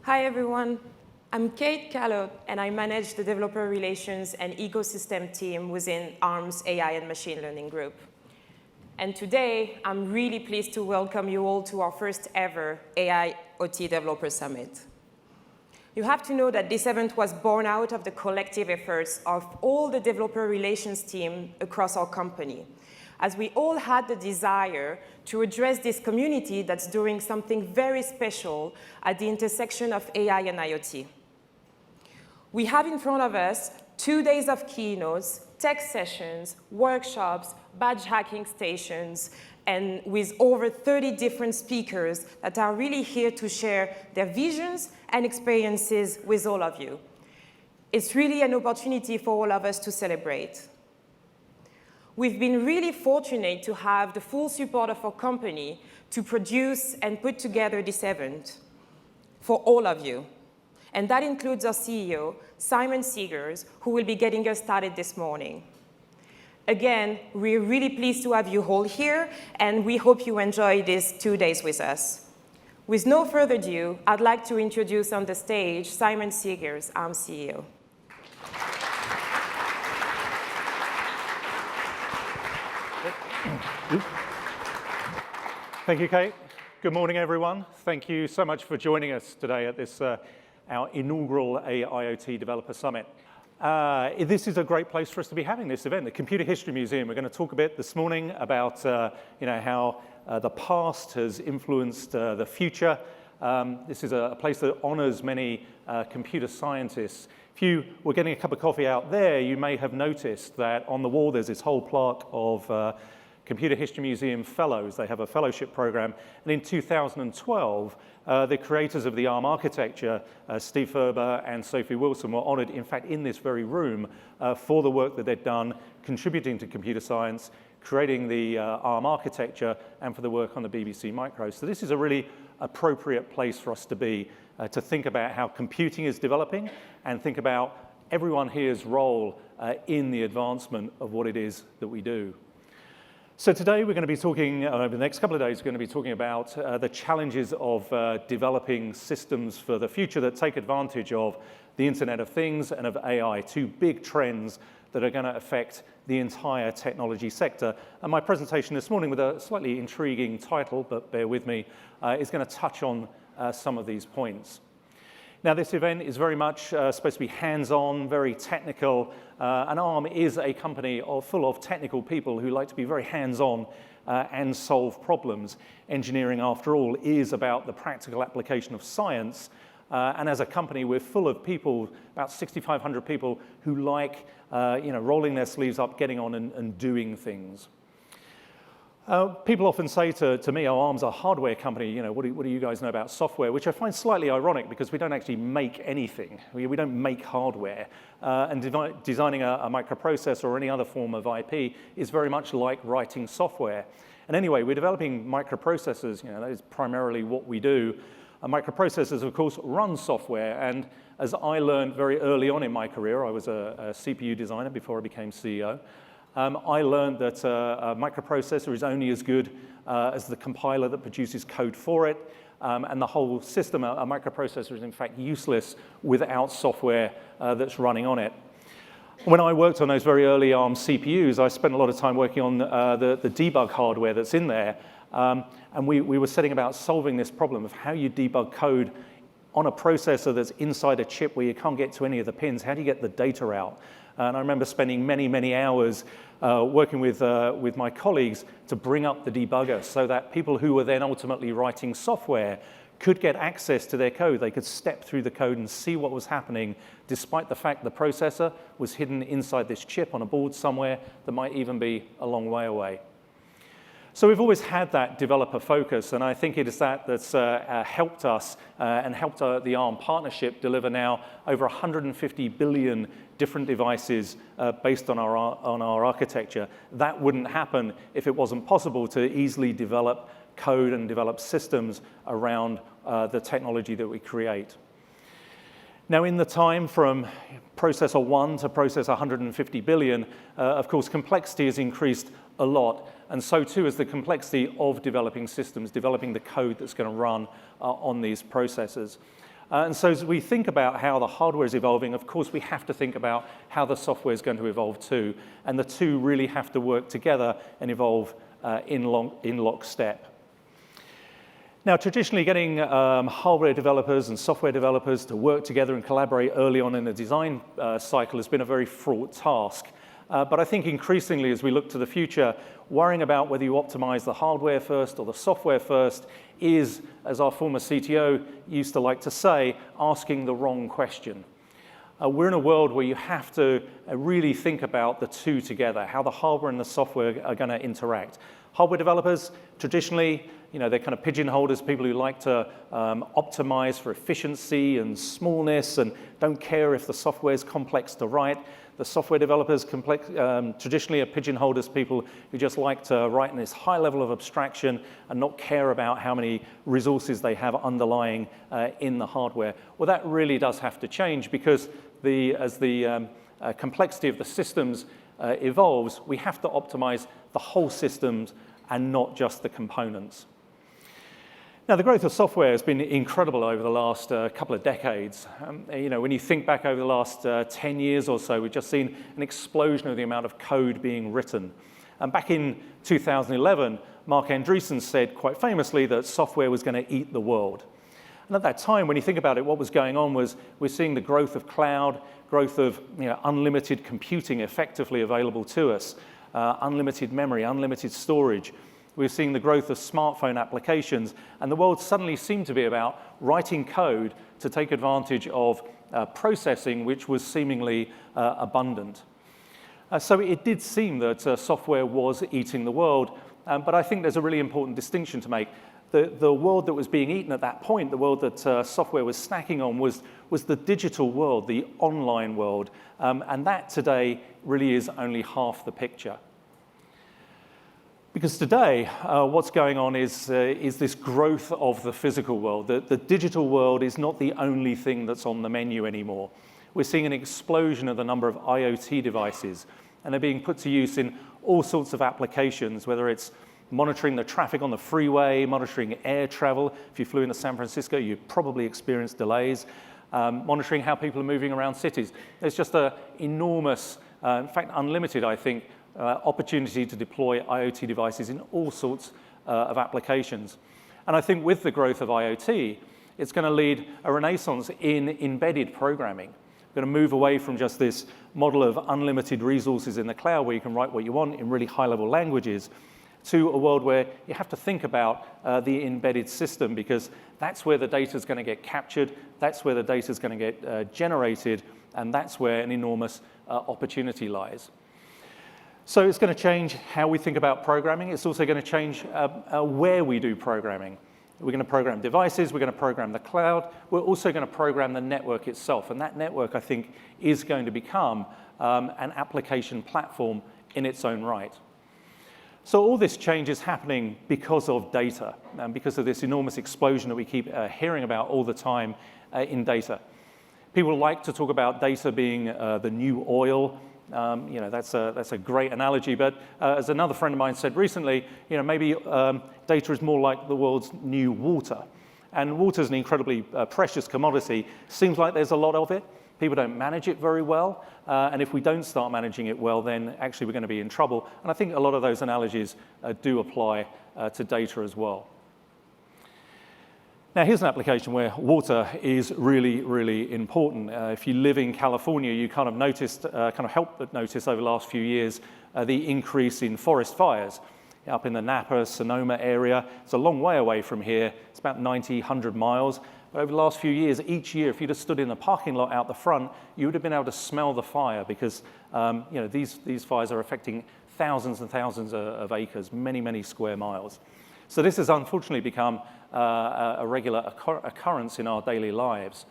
Hi, everyone. I'm Kate Callot, and I manage the developer relations and ecosystem team within Arm's AI and machine learning group. And today, I'm really pleased to welcome you all to our first ever AIoT Developer Summit. You have to know that this event was born out of the collective efforts of all the developer relations team across our company, as we all had the desire to address this community that's doing something very special at the intersection of AI and IoT. We have in front of us 2 days of keynotes, tech sessions, workshops, badge hacking stations, and with over 30 different speakers that are really here to share their visions and experiences with all of you. It's really an opportunity for all of us to celebrate. We've been really fortunate to have the full support of our company to produce and put together this event for all of you. And that includes our CEO, Simon Segars, who will be getting us started this morning. Again, we're really pleased to have you all here, and we hope you enjoy these 2 days with us. With no further ado, I'd like to introduce on the stage Simon Segars, our CEO. Thank you, Kate. Good morning, everyone. Thank you so much for joining us today at this our inaugural AIoT Developer Summit. This is a great place for us to be having this event, the Computer History Museum. We're going to talk a bit this morning about how the past has influenced the future. This is a place that honors many computer scientists. If you were getting a cup of coffee out there, you may have noticed that on the wall there's this whole plaque of Computer History Museum Fellows. They have a fellowship program. And in 2012, the creators of the ARM architecture, Steve Ferber and Sophie Wilson, were honored, in fact, in this very room for the work that they'd done contributing to computer science, creating the ARM architecture, and for the work on the BBC Micro. So this is a really appropriate place for us to be, to think about how computing is developing and think about everyone here's role in the advancement of what it is that we do. So today we're going to be talking, over the next couple of days, we're going to be talking about the challenges of developing systems for the future that take advantage of the Internet of Things and of AI, two big trends that are going to affect the entire technology sector. And my presentation this morning, with a slightly intriguing title, but bear with me, is going to touch on some of these points. Now, this event is very much supposed to be hands-on, very technical, and ARM is a company full of technical people who like to be very hands-on and solve problems. Engineering, after all, is about the practical application of science, and as a company, we're full of people, about 6,500 people, who like rolling their sleeves up, getting on and doing things. People often say to me, oh, ARM's a hardware company, what do you guys know about software? Which I find slightly ironic because we don't actually make anything. We don't make hardware. And designing a microprocessor or any other form of IP is very much like writing software. And anyway, we're developing microprocessors, that is primarily what we do. Microprocessors, of course, run software. And as I learned very early on in my career, I was a CPU designer before I became CEO. I learned that a microprocessor is only as good as the compiler that produces code for it, and the whole system, a microprocessor, is in fact useless without software that's running on it. When I worked on those very early ARM CPUs, I spent a lot of time working on the debug hardware that's in there, and we were setting about solving this problem of how you debug code on a processor that's inside a chip where you can't get to any of the pins. How do you get the data out? And I remember spending many, many hours working with my colleagues to bring up the debugger so that people who were then ultimately writing software could get access to their code. They could step through the code and see what was happening, despite the fact the processor was hidden inside this chip on a board somewhere that might even be a long way away. So we've always had that developer focus, and I think it is that's helped us and helped the ARM partnership deliver now over 150 billion different devices based on our architecture. That wouldn't happen if it wasn't possible to easily develop code and develop systems around the technology that we create. Now, in the time from processor 1 to processor 150 billion, of course, complexity has increased a lot, and so too is the complexity of developing systems, developing the code that's going to run on these processors. And so as we think about how the hardware is evolving, of course, we have to think about how the software is going to evolve too. And the two really have to work together and evolve in lockstep. Now, traditionally, getting hardware developers and software developers to work together and collaborate early on in the design cycle has been a very fraught task. But I think increasingly, as we look to the future, worrying about whether you optimize the hardware first or the software first is, as our former CTO used to like to say, asking the wrong question. We're in a world where you have to really think about the two together, how the hardware and the software are going to interact. Hardware developers, traditionally, they're kind of pigeonholed as people who like to optimize for efficiency and smallness and don't care if the software is complex to write. The software developers traditionally are pigeonholed as people who just like to write in this high level of abstraction and not care about how many resources they have underlying in the hardware. Well, that really does have to change because as the complexity of the systems evolves, we have to optimize the whole systems and not just the components. Now, the growth of software has been incredible over the last couple of decades. When you think back over the last 10 years or so, we've just seen an explosion of the amount of code being written. And back in 2011, Mark Andreessen said quite famously that software was going to eat the world. And at that time, when you think about it, what was going on was we're seeing the growth of cloud, growth of unlimited computing effectively available to us, unlimited memory, unlimited storage. We're seeing the growth of smartphone applications, and the world suddenly seemed to be about writing code to take advantage of processing, which was seemingly abundant. So it did seem that software was eating the world, but I think there's a really important distinction to make. The world that was being eaten at that point, the world that software was snacking on, was the digital world, the online world, and that today really is only half the picture. Because today, what's going on is this growth of the physical world. The digital world is not the only thing that's on the menu anymore. We're seeing an explosion of the number of IoT devices, and they're being put to use in all sorts of applications, whether it's monitoring the traffic on the freeway, monitoring air travel. If you flew into San Francisco, you probably experienced delays. Monitoring how people are moving around cities. There's just an enormous, in fact, unlimited, I think, opportunity to deploy IoT devices in all sorts of applications. And I think with the growth of IoT, it's going to lead a renaissance in embedded programming. We're going to move away from just this model of unlimited resources in the cloud where you can write what you want in really high-level languages to a world where you have to think about the embedded system because that's where the data is going to get captured, that's where the data is going to get generated, and that's where an enormous opportunity lies. So it's going to change how we think about programming. It's also going to change where we do programming. We're going to program devices. We're going to program the cloud. We're also going to program the network itself. And that network, I think, is going to become an application platform in its own right. So all this change is happening because of data and because of this enormous explosion that we keep hearing about all the time in data. People like to talk about data being the new oil. That's a great analogy, but as another friend of mine said recently, maybe data is more like the world's new water. And water is an incredibly precious commodity. Seems like there's a lot of it. People don't manage it very well. And if we don't start managing it well, then actually we're going to be in trouble. And I think a lot of those analogies do apply to data as well. Now, here's an application where water is really, really important. If you live in California, you kind of helped but notice over the last few years the increase in forest fires. Up in the Napa, Sonoma area, it's a long way away from here. It's about 90, 100 miles. But over the last few years, each year, if you'd have stood in the parking lot out the front, you would have been able to smell the fire because these fires are affecting thousands and thousands of acres, many, many square miles. So this has unfortunately become a regular occurrence in our daily lives.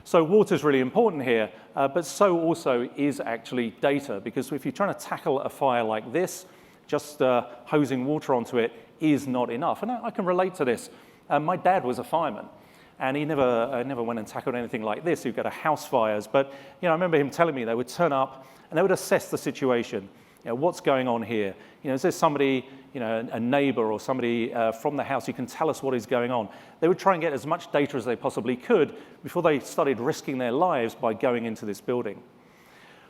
So water is really important here, but so also is actually data, because if you're trying to tackle a fire like this, just hosing water onto it is not enough. And I can relate to this. My dad was a fireman, and he never went and tackled anything like this. He'd go to house fires. But I remember him telling me they would turn up and they would assess the situation. What's going on here? Is there somebody, a neighbor or somebody from the house who can tell us what is going on? They would try and get as much data as they possibly could before they started risking their lives by going into this building.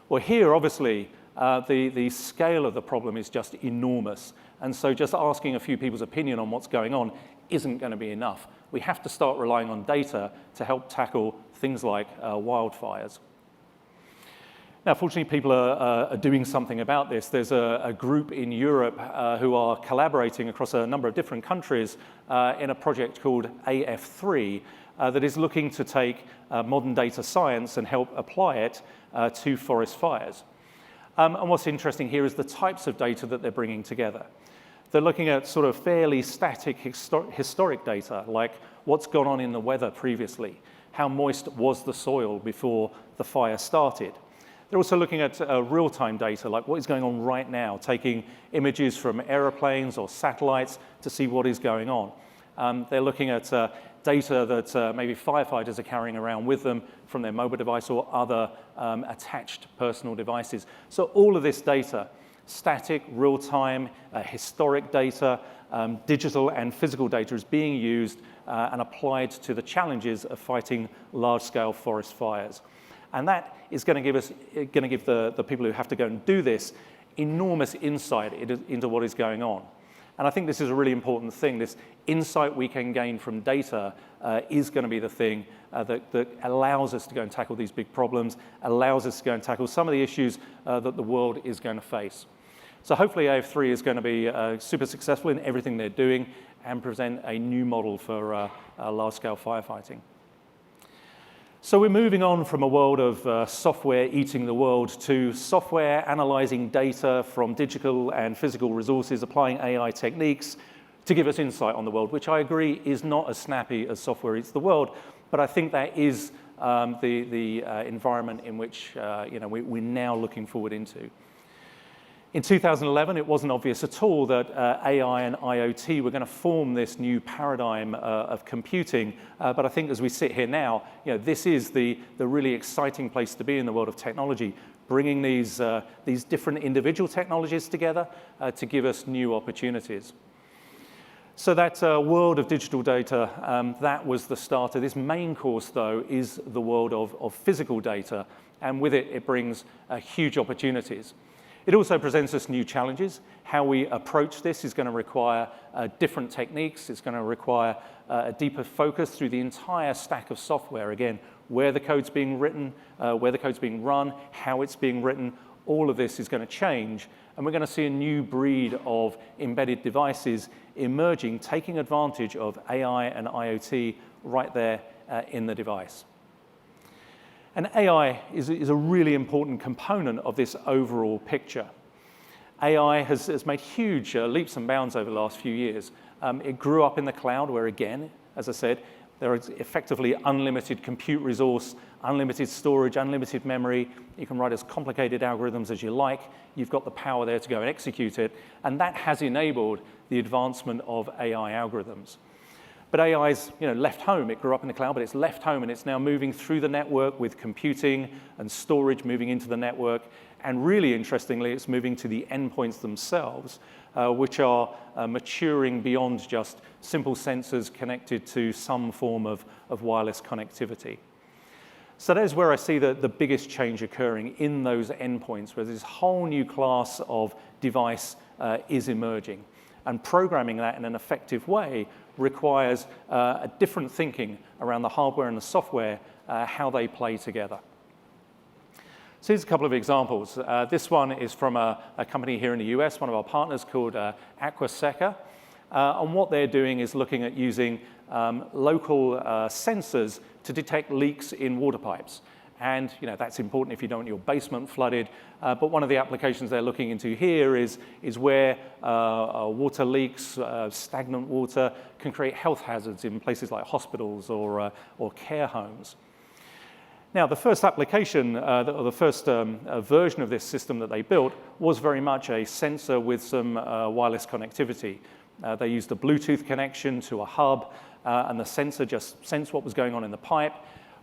Well, here, obviously, the scale of the problem is just enormous. And so just asking a few people's opinion on what's going on isn't going to be enough. We have to start relying on data to help tackle things like wildfires. Now, fortunately, people are doing something about this. There's a group in Europe who are collaborating across a number of different countries in a project called AF3 that is looking to take modern data science and help apply it to forest fires. And what's interesting here is the types of data that they're bringing together. They're looking at sort of fairly static historic data, like what's gone on in the weather previously, how moist was the soil before the fire started. They're also looking at real-time data, like what is going on right now, taking images from aeroplanes or satellites to see what is going on. They're looking at data that maybe firefighters are carrying around with them from their mobile device or other attached personal devices. So all of this data, static, real-time, historic data, digital and physical data is being used and applied to the challenges of fighting large-scale forest fires. And that is going to give the people who have to go and do this enormous insight into what is going on. And I think this is a really important thing. This insight we can gain from data is going to be the thing that allows us to go and tackle these big problems, allows us to go and tackle some of the issues that the world is going to face. So hopefully AF3 is going to be super successful in everything they're doing and present a new model for large-scale firefighting. So we're moving on from a world of software eating the world to software analyzing data from digital and physical resources, applying AI techniques to give us insight on the world, which I agree is not as snappy as software eats the world, but I think that is the environment in which we're now looking forward into. In 2011, it wasn't obvious at all that AI and IoT were going to form this new paradigm of computing. But I think as we sit here now, this is the really exciting place to be in the world of technology, bringing these different individual technologies together to give us new opportunities. So that world of digital data, that was the starter. This main course, though, is the world of physical data. And with it, it brings huge opportunities. It also presents us new challenges. How we approach this is going to require different techniques. It's going to require a deeper focus through the entire stack of software. Again, where the code's being written, where the code's being run, how it's being written, all of this is going to change. And we're going to see a new breed of embedded devices emerging, taking advantage of AI and IoT right there in the device. And AI is a really important component of this overall picture. AI has made huge leaps and bounds over the last few years. It grew up in the cloud where, again, as I said, there is effectively unlimited compute resource, unlimited storage, unlimited memory. You can write as complicated algorithms as you like. You've got the power there to go and execute it. And that has enabled the advancement of AI algorithms. But AI's left home. It grew up in the cloud, but it's left home, and it's now moving through the network with computing and storage moving into the network. And really interestingly, it's moving to the endpoints themselves, which are maturing beyond just simple sensors connected to some form of wireless connectivity. So that is where I see the biggest change occurring in those endpoints, where this whole new class of device is emerging. And programming that in an effective way requires a different thinking around the hardware and the software, how they play together. So here's a couple of examples. This one is from a company here in the US, one of our partners called Aqua Secor. And what they're doing is looking at using local sensors to detect leaks in water pipes. And that's important if you don't want your basement flooded. But one of the applications they're looking into here is where water leaks, stagnant water, can create health hazards in places like hospitals or care homes. Now, the first application, or the first version of this system that they built was very much a sensor with some wireless connectivity. They used a Bluetooth connection to a hub, and the sensor just sensed what was going on in the pipe,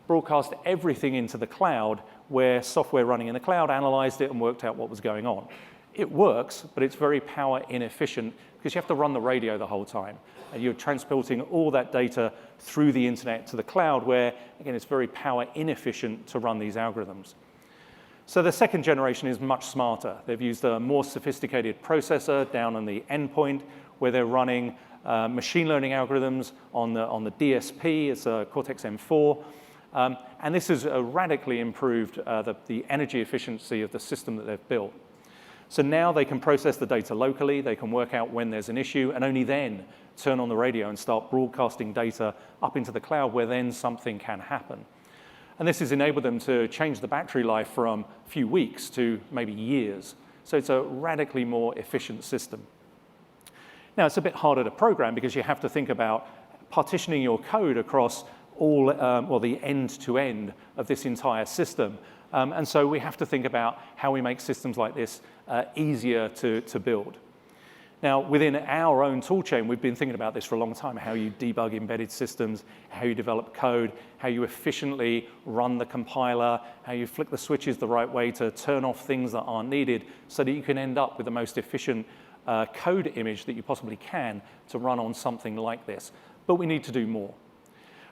broadcast everything into the cloud, where software running in the cloud analyzed it and worked out what was going on. It works, but it's very power inefficient because you have to run the radio the whole time. And you're transporting all that data through the internet to the cloud where, again, it's very power inefficient to run these algorithms. So the second generation is much smarter. They've used a more sophisticated processor down on the endpoint where they're running machine learning algorithms on the DSP. It's a Cortex-M4. And this has radically improved the energy efficiency of the system that they've built. So now they can process the data locally, they can work out when there's an issue, and only then turn on the radio and start broadcasting data up into the cloud where then something can happen. And this has enabled them to change the battery life from a few weeks to maybe years. So it's a radically more efficient system. Now, it's a bit harder to program because you have to think about partitioning your code across all, the end-to-end of this entire system. And so we have to think about how we make systems like this easier to build. Now, within our own toolchain, we've been thinking about this for a long time, how you debug embedded systems, how you develop code, how you efficiently run the compiler, how you flick the switches the right way to turn off things that aren't needed so that you can end up with the most efficient code image that you possibly can to run on something like this. But we need to do more.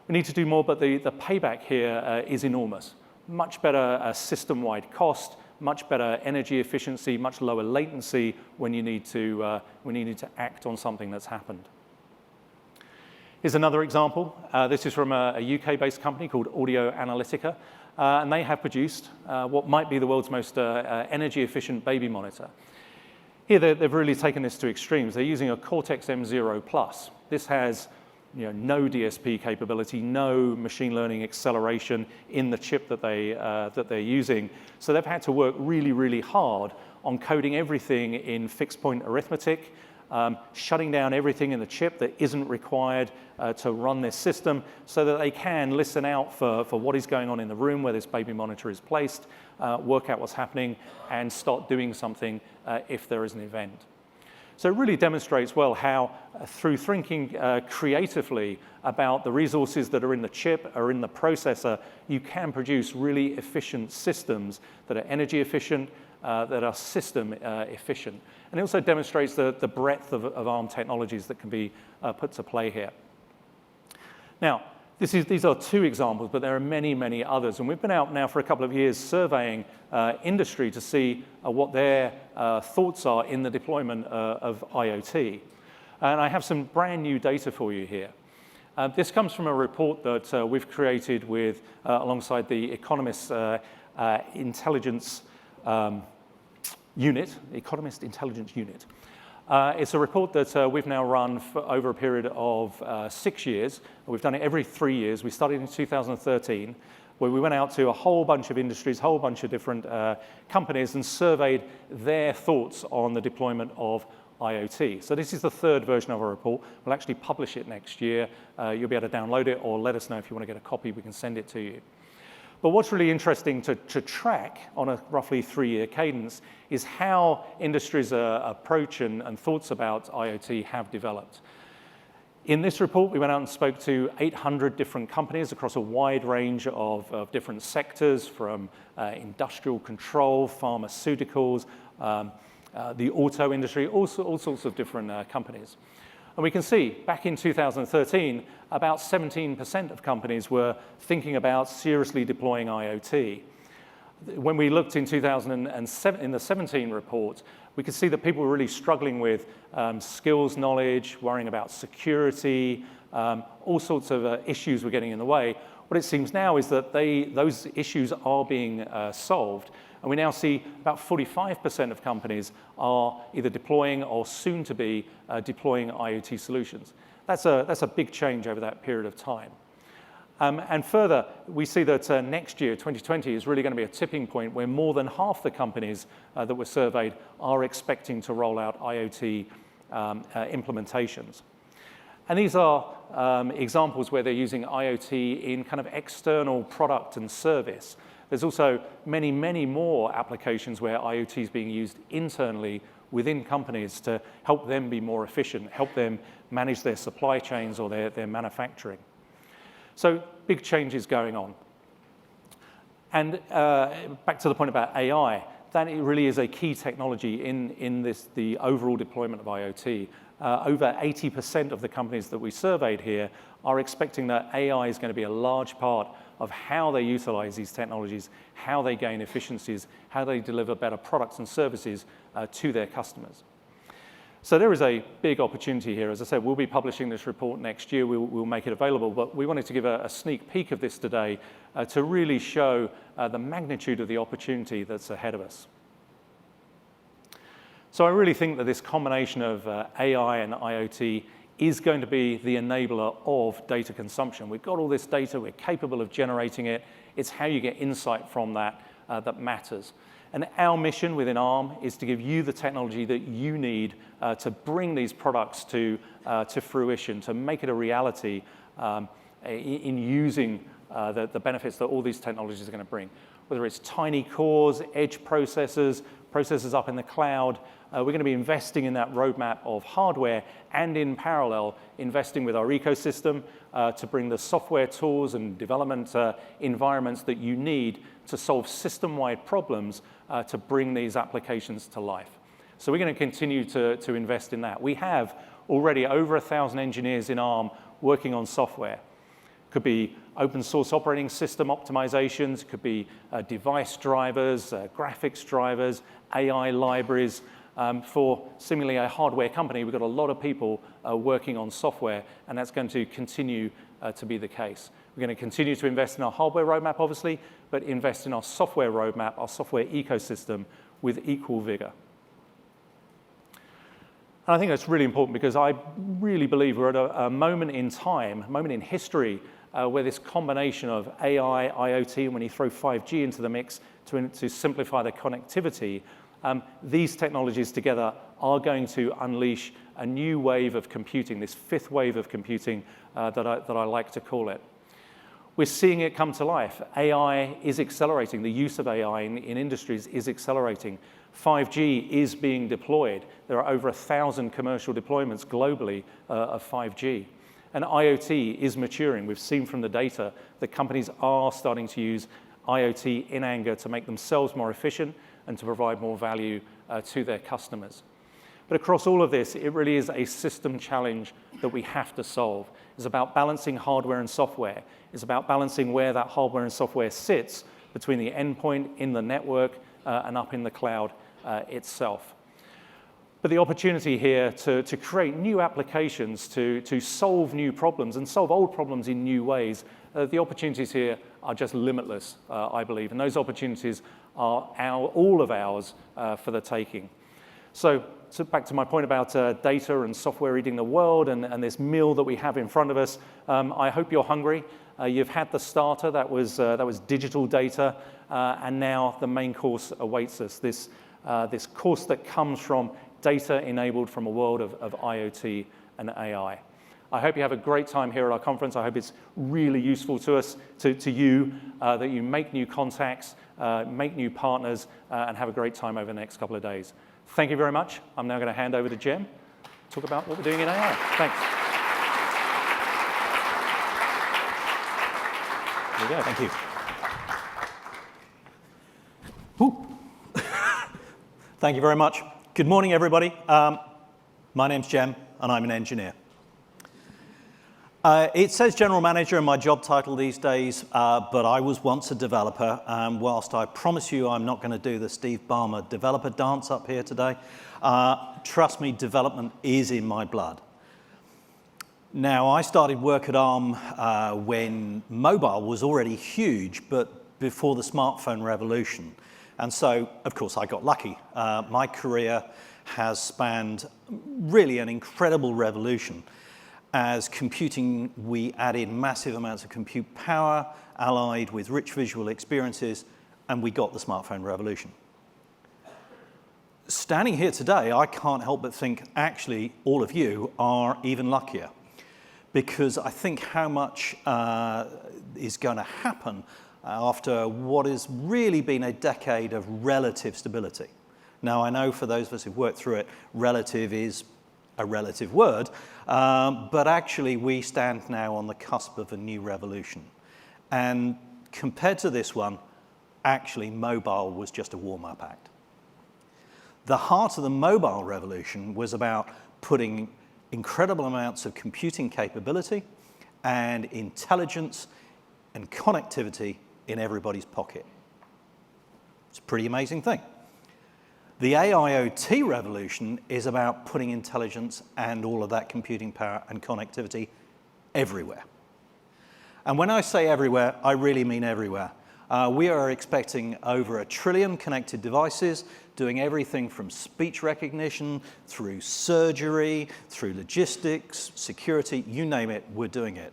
We need to do more, but the payback here is enormous. Much better system-wide cost, much better energy efficiency, much lower latency when you need to act on something that's happened. Here's another example. This is from a UK-based company called Audio Analytica, and they have produced what might be the world's most energy-efficient baby monitor. Here, they've really taken this to extremes. They're using a Cortex-M0+. This has no DSP capability, no machine learning acceleration in the chip that they're using. So they've had to work really, really hard on coding everything in fixed point arithmetic, shutting down everything in the chip that isn't required to run this system so that they can listen out for what is going on in the room where this baby monitor is placed, work out what's happening, and start doing something if there is an event. So it really demonstrates well how, through thinking creatively about the resources that are in the chip or in the processor, you can produce really efficient systems that are energy efficient, that are system efficient. And it also demonstrates the breadth of ARM technologies that can be put to play here. Now, these are two examples, but there are many, many others. And we've been out now for a couple of years surveying industry to see what their thoughts are in the deployment of IoT. And I have some brand new data for you here. This comes from a report that we've created with, alongside the Economist Intelligence Unit, Economist Intelligence Unit. It's a report that we've now run for over a period of 6 years. We've done it every 3 years. We started in 2013, where we went out to a whole bunch of industries, a whole bunch of different companies, and surveyed their thoughts on the deployment of IoT. So this is the third version of our report. We'll actually publish it next year. You'll be able to download it, or let us know if you want to get a copy. We can send it to you. But what's really interesting to track on a roughly 3-year cadence is how industries' approach and thoughts about IoT have developed. In this report, we went out and spoke to 800 different companies across a wide range of different sectors, from industrial control, pharmaceuticals, the auto industry, all sorts of different companies. And we can see, back in 2013, about 17% of companies were thinking about seriously deploying IoT. When we looked in 2007, in the 17 report, we could see that people were really struggling with skills knowledge, worrying about security, all sorts of issues were getting in the way. What it seems now is that those issues are being solved. And we now see about 45% of companies are either deploying or soon to be deploying IoT solutions. That's a big change over that period of time. And further, we see that next year, 2020, is really going to be a tipping point where more than half the companies that were surveyed are expecting to roll out IoT implementations. And these are examples where they're using IoT in kind of external product and service. There's also many, many more applications where IoT is being used internally within companies to help them be more efficient, help them manage their supply chains or their manufacturing. So big changes going on. And back to the point about AI, that it really is a key technology in the overall deployment of IoT. Over 80% of the companies that we surveyed here are expecting that AI is going to be a large part of how they utilize these technologies, how they gain efficiencies, how they deliver better products and services to their customers. So there is a big opportunity here. As I said, we'll be publishing this report next year. We'll make it available, but we wanted to give a sneak peek of this today to really show the magnitude of the opportunity that's ahead of us. So I really think that this combination of AI and IoT is going to be the enabler of data consumption. We've got all this data, we're capable of generating it. It's how you get insight from that that matters. And our mission within ARM is to give you the technology that you need to bring these products to fruition, to make it a reality in using the benefits that all these technologies are going to bring. Whether it's tiny cores, edge processors up in the cloud, we're going to be investing in that roadmap of hardware and in parallel investing with our ecosystem to bring the software tools and development environments that you need to solve system-wide problems to bring these applications to life. So we're going to continue to invest in that. We have already over 1,000 engineers in ARM working on software. Could be open source operating system optimizations, could be device drivers, graphics drivers, AI libraries. For seemingly a hardware company, we've got a lot of people working on software, and that's going to continue to be the case. We're going to continue to invest in our hardware roadmap, obviously, but invest in our software roadmap, our software ecosystem with equal vigor. And I think that's really important because I really believe we're at a moment in time, a moment in history, where this combination of AI, IoT, and when you throw 5G into the mix to simplify the connectivity, these technologies together are going to unleash a new wave of computing, this fifth wave of computing that I like to call it. We're seeing it come to life. AI is accelerating. The use of AI in industries is accelerating. 5G is being deployed. There are over 1,000 commercial deployments globally of 5G. And IoT is maturing. We've seen from the data that companies are starting to use IoT in anger to make themselves more efficient and to provide more value to their customers. But across all of this, it really is a system challenge that we have to solve. It's about balancing hardware and software. It's about balancing where that hardware and software sits between the endpoint, in the network, and up in the cloud itself. But the opportunity here to create new applications, to solve new problems and solve old problems in new ways, the opportunities here are just limitless, I believe. And those opportunities are all of ours for the taking. So back to my point about data and software eating the world and this meal that we have in front of us, I hope you're hungry. You've had the starter, that was digital data, and now the main course awaits us, this course that comes from data enabled from a world of IoT and AI. I hope you have a great time here at our conference. I hope it's really useful to us, to you, that you make new contacts, make new partners, and have a great time over the next couple of days. Thank you very much. I'm now going to hand over to Jem to talk about what we're doing in AI. Thanks. There you go. Thank you. Thank you very much. Good morning, everybody. My name's Jem, and I'm an engineer. It says general manager in my job title these days, but I was once a developer. Whilst I promise you I'm not going to do the Steve Ballmer developer dance up here today, trust me, development is in my blood. Now, I started work at ARM when mobile was already huge, but before the smartphone revolution. And so, of course, I got lucky. My career has spanned really an incredible revolution. As computing, we added massive amounts of compute power, allied with rich visual experiences, and we got the smartphone revolution. Standing here today, I can't help but think, actually, all of you are even luckier, because I think how much is going to happen after what has really been a decade of relative stability. Now, I know for those of us who've worked through it, relative is a relative word, but actually we stand now on the cusp of a new revolution. And compared to this one, actually mobile was just a warm-up act. The heart of the mobile revolution was about putting incredible amounts of computing capability and intelligence and connectivity in everybody's pocket. It's a pretty amazing thing. The AIoT revolution is about putting intelligence and all of that computing power and connectivity everywhere. And when I say everywhere, I really mean everywhere. We are expecting over 1 trillion connected devices doing everything from speech recognition, through surgery, through logistics, security, you name it, we're doing it.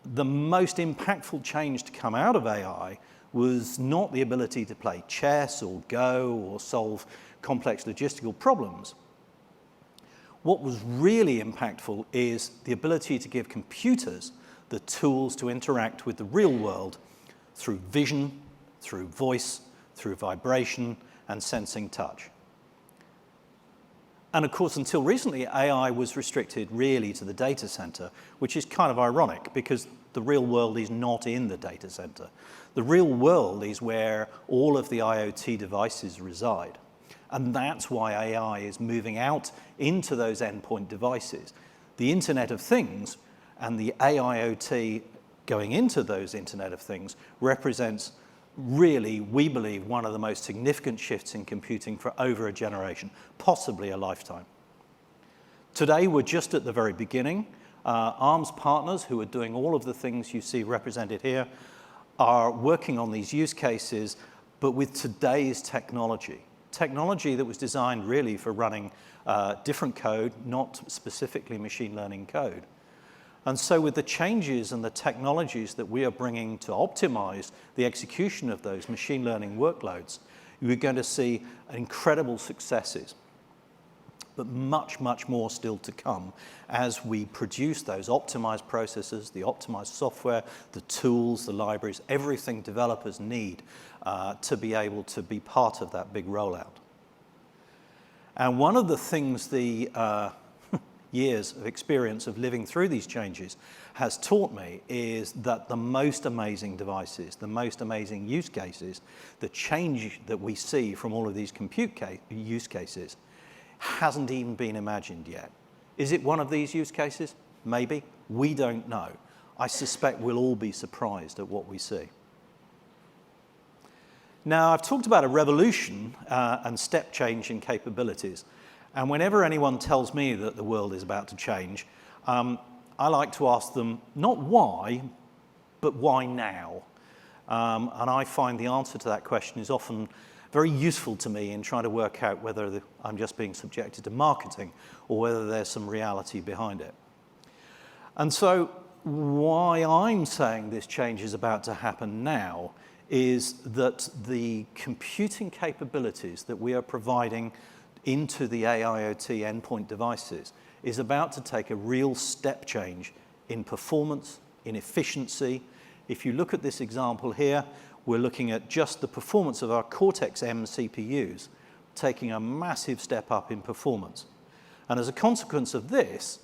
The most impactful change to come out of AI was not the ability to play chess or Go or solve complex logistical problems. What was really impactful is the ability to give computers the tools to interact with the real world through vision, through voice, through vibration, and sensing touch. And of course, until recently, AI was restricted really to the data center, which is kind of ironic because the real world is not in the data center. The real world is where all of the IoT devices reside. And that's why AI is moving out into those endpoint devices. The Internet of Things and the AIoT going into those Internet of Things represents really, we believe, one of the most significant shifts in computing for over a generation, possibly a lifetime. Today, we're just at the very beginning. Arm's partners, who are doing all of the things you see represented here, are working on these use cases, but with today's technology. Technology that was designed really for running different code, not specifically machine learning code. And so with the changes and the technologies that we are bringing to optimize the execution of those machine learning workloads, we're going to see incredible successes, but much, much more still to come as we produce those optimized processors, the optimized software, the tools, the libraries, everything developers need to be able to be part of that big rollout. And one of the things the years of experience of living through these changes has taught me is that the most amazing devices, the most amazing use cases, the change that we see from all of these use cases hasn't even been imagined yet. Is it one of these use cases? Maybe. We don't know. I suspect we'll all be surprised at what we see. Now, I've talked about a revolution and step change in capabilities. And whenever anyone tells me that the world is about to change, I like to ask them not why, but why now? And I find the answer to that question is often very useful to me in trying to work out whether I'm just being subjected to marketing or whether there's some reality behind it. And so why I'm saying this change is about to happen now is that the computing capabilities that we are providing into the AIoT endpoint devices is about to take a real step change in performance, in efficiency. If you look at this example here, we're looking at just the performance of our Cortex-M CPUs, taking a massive step up in performance. And as a consequence of this,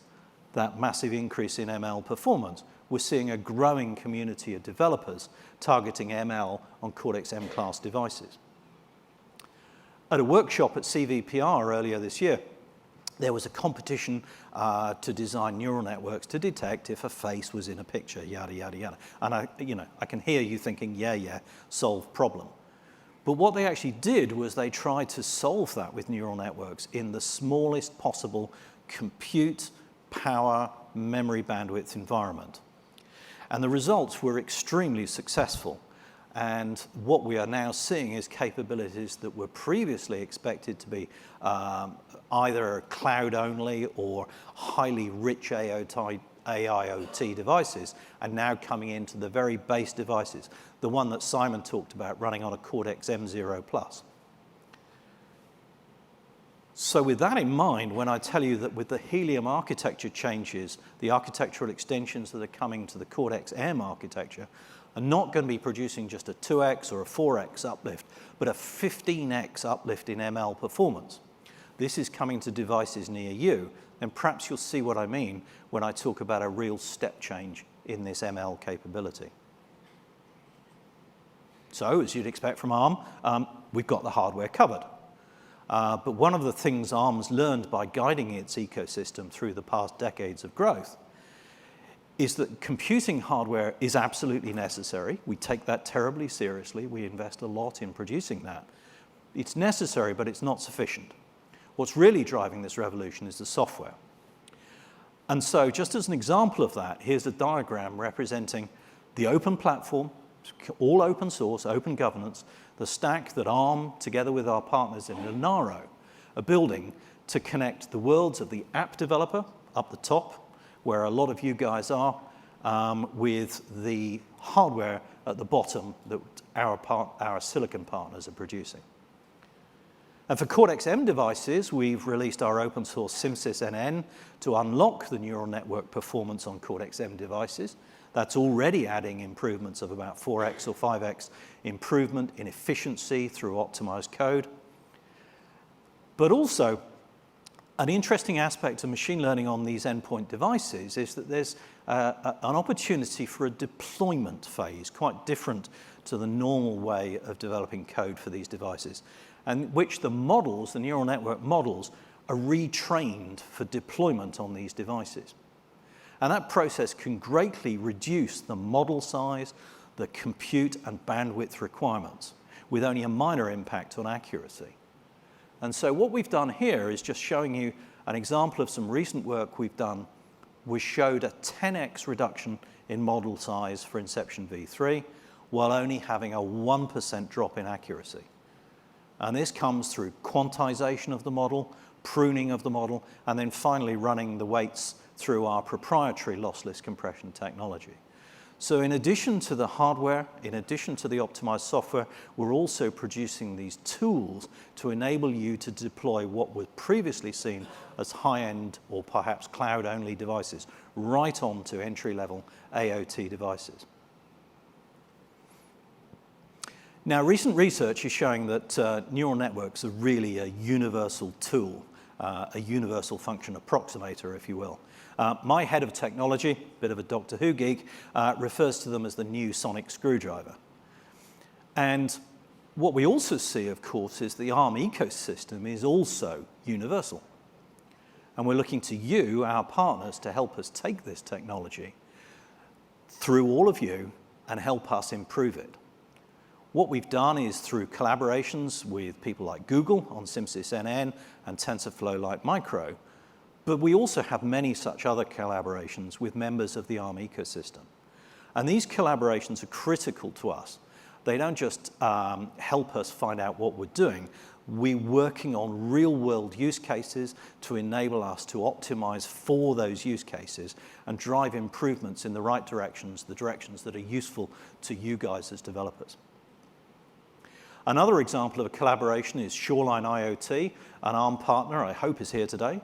that massive increase in ML performance, we're seeing a growing community of developers targeting ML on Cortex-M class devices. At a workshop at CVPR earlier this year, there was a competition to design neural networks to detect if a face was in a picture, yada, yada, yada. And I can hear you thinking, yeah, solve problem. But what they actually did was they tried to solve that with neural networks in the smallest possible compute, power, memory bandwidth environment. And the results were extremely successful. And what we are now seeing is capabilities that were previously expected to be either cloud-only or highly rich AIoT devices are now coming into the very base devices, the one that Simon talked about running on a Cortex-M0+. So with that in mind, when I tell you that with the Helium architecture changes, the architectural extensions that are coming to the Cortex-M architecture are not going to be producing just a 2x or a 4x uplift, but a 15x uplift in ML performance. This is coming to devices near you, and perhaps you'll see what I mean when I talk about a real step change in this ML capability. So, as you'd expect from ARM, we've got the hardware covered. But one of the things Arm's learned by guiding its ecosystem through the past decades of growth is that computing hardware is absolutely necessary. We take that terribly seriously. We invest a lot in producing that. It's necessary, but it's not sufficient. What's really driving this revolution is the software. And so just as an example of that, here's a diagram representing the open platform, all open source, open governance, the stack that Arm, together with our partners in Linaro, are building to connect the worlds of the app developer up the top, where a lot of you guys are, with the hardware at the bottom that our silicon partners are producing. And for Cortex-M devices, we've released our open source SimSysNN to unlock the neural network performance on Cortex-M devices. That's already adding improvements of about 4x or 5x improvement in efficiency through optimized code. But also, an interesting aspect of machine learning on these endpoint devices is that there's an opportunity for a deployment phase, quite different to the normal way of developing code for these devices, and which the models, the neural network models, are retrained for deployment on these devices. And that process can greatly reduce the model size, the compute and bandwidth requirements, with only a minor impact on accuracy. And so what we've done here is just showing you an example of some recent work we've done. We showed a 10x reduction in model size for Inception v3, while only having a 1% drop in accuracy. And this comes through quantization of the model, pruning of the model, and then finally running the weights through our proprietary lossless compression technology. So in addition to the hardware, in addition to the optimized software, we're also producing these tools to enable you to deploy what was previously seen as high-end or perhaps cloud-only devices right onto entry-level AIoT devices. Now, recent research is showing that neural networks are really a universal tool, a universal function approximator, if you will. My head of technology, bit of a Doctor Who geek, refers to them as the new sonic screwdriver. And what we also see, of course, is the ARM ecosystem is also universal. And we're looking to you, our partners, to help us take this technology through all of you and help us improve it. What we've done is through collaborations with people like Google on SimSysNN and TensorFlow Lite Micro, but we also have many such other collaborations with members of the ARM ecosystem. And these collaborations are critical to us. They don't just help us find out what we're doing. We're working on real-world use cases to enable us to optimize for those use cases and drive improvements in the right directions, the directions that are useful to you guys as developers. Another example of a collaboration is Shoreline IoT, an ARM partner I hope is here today,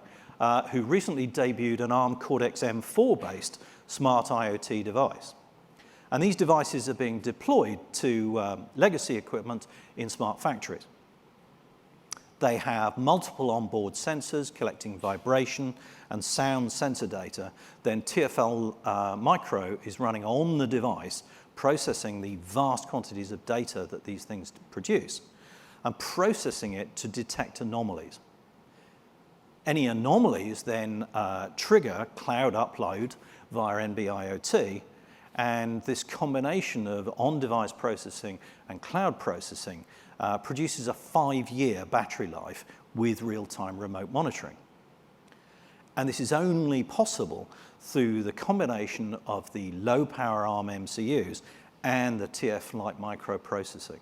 who recently debuted an ARM Cortex-M4-based smart IoT device. And these devices are being deployed to legacy equipment in smart factories. They have multiple onboard sensors collecting vibration and sound sensor data. Then TFL Micro is running on the device, processing the vast quantities of data that these things produce, and processing it to detect anomalies. Any anomalies then trigger cloud upload via NB-IoT, and this combination of on-device processing and cloud processing produces a 5-year battery life with real-time remote monitoring. And this is only possible through the combination of the low-power ARM MCUs and the TF Lite Micro processing.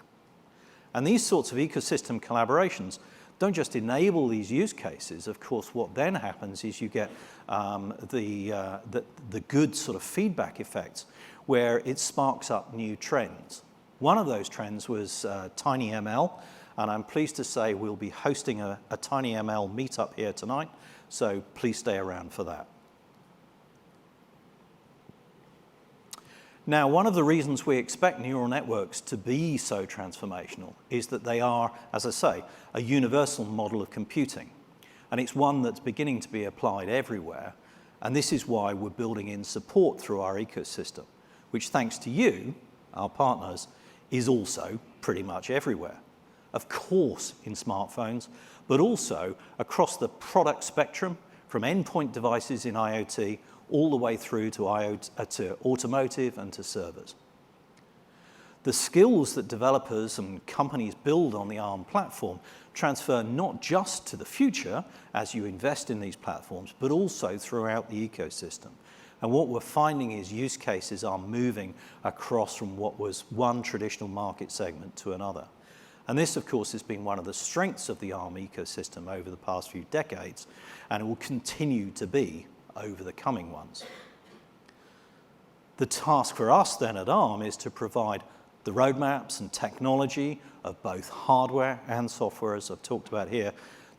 And these sorts of ecosystem collaborations don't just enable these use cases. Of course, what then happens is you get the good sort of feedback effects where it sparks up new trends. One of those trends was TinyML, and I'm pleased to say we'll be hosting a TinyML meetup here tonight, so please stay around for that. Now, one of the reasons we expect neural networks to be so transformational is that they are, as I say, a universal model of computing. And it's one that's beginning to be applied everywhere. And this is why we're building in support through our ecosystem, which, thanks to you, our partners, is also pretty much everywhere. of course in smartphones, but also across the product spectrum from endpoint devices in IoT all the way through to automotive and to servers. The skills that developers and companies build on the ARM platform transfer not just to the future as you invest in these platforms, but also throughout the ecosystem. And what we're finding is use cases are moving across from what was one traditional market segment to another. And this, of course, has been one of the strengths of the ARM ecosystem over the past few decades, and it will continue to be over the coming ones. The task for us then at ARM is to provide the roadmaps and technology of both hardware and software, as I've talked about here,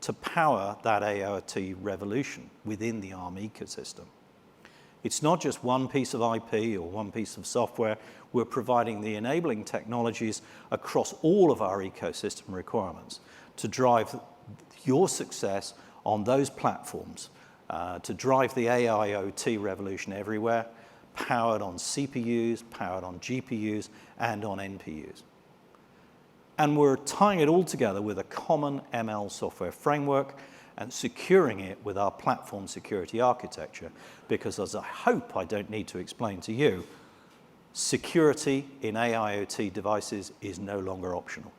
to power that AIoT revolution within the ARM ecosystem. It's not just one piece of IP or one piece of software. We're providing the enabling technologies across all of our ecosystem requirements to drive your success on those platforms, to drive the AIoT revolution everywhere, powered on CPUs, powered on GPUs, and on NPUs. And we're tying it all together with a common ML software framework and securing it with our platform security architecture, because as I hope I don't need to explain to you, security in AIoT devices is no longer optional.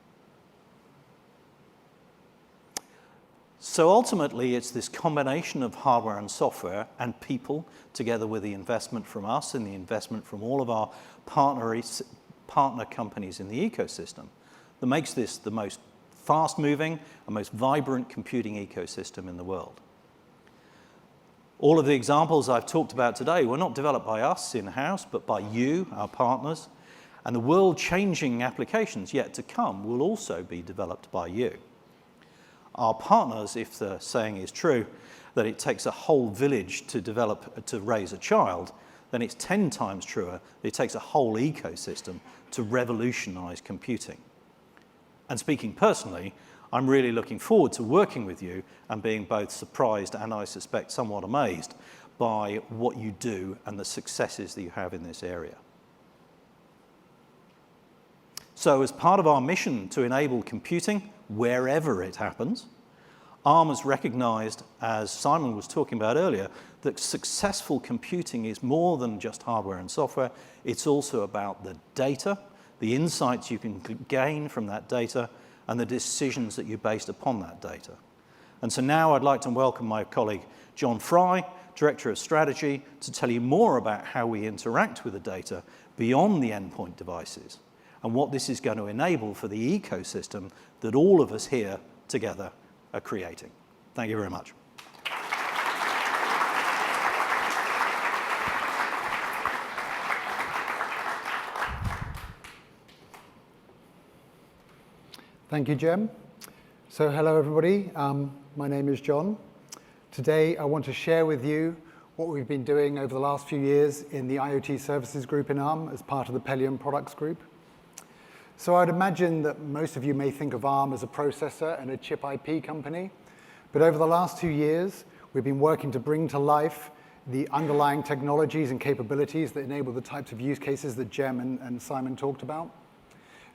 So ultimately, it's this combination of hardware and software and people, together with the investment from us and the investment from all of our partner companies in the ecosystem, that makes this the most fast-moving and most vibrant computing ecosystem in the world. All of the examples I've talked about today were not developed by us in-house, but by you, our partners, and the world-changing applications yet to come will also be developed by you. Our partners, if the saying is true, that it takes a whole village to raise a child, then it's 10 times truer that it takes a whole ecosystem to revolutionize computing. And speaking personally, I'm really looking forward to working with you and being both surprised and, I suspect, somewhat amazed by what you do and the successes that you have in this area. So as part of our mission to enable computing wherever it happens, ARM has recognized, as Simon was talking about earlier, that successful computing is more than just hardware and software. It's also about the data, the insights you can gain from that data, and the decisions that you based upon that data. And so now I'd like to welcome my colleague, John Fry, Director of Strategy, to tell you more about how we interact with the data beyond the endpoint devices and what this is going to enable for the ecosystem that all of us here together are creating. Thank you very much. Thank you, Jem. So hello, everybody. My name is John. Today, I want to share with you what we've been doing over the last few years in the IoT Services Group in ARM as part of the Pelion Products Group. So I'd imagine that most of you may think of ARM as a processor and a chip IP company. But over the last 2 years, we've been working to bring to life the underlying technologies and capabilities that enable the types of use cases that Jem and Simon talked about.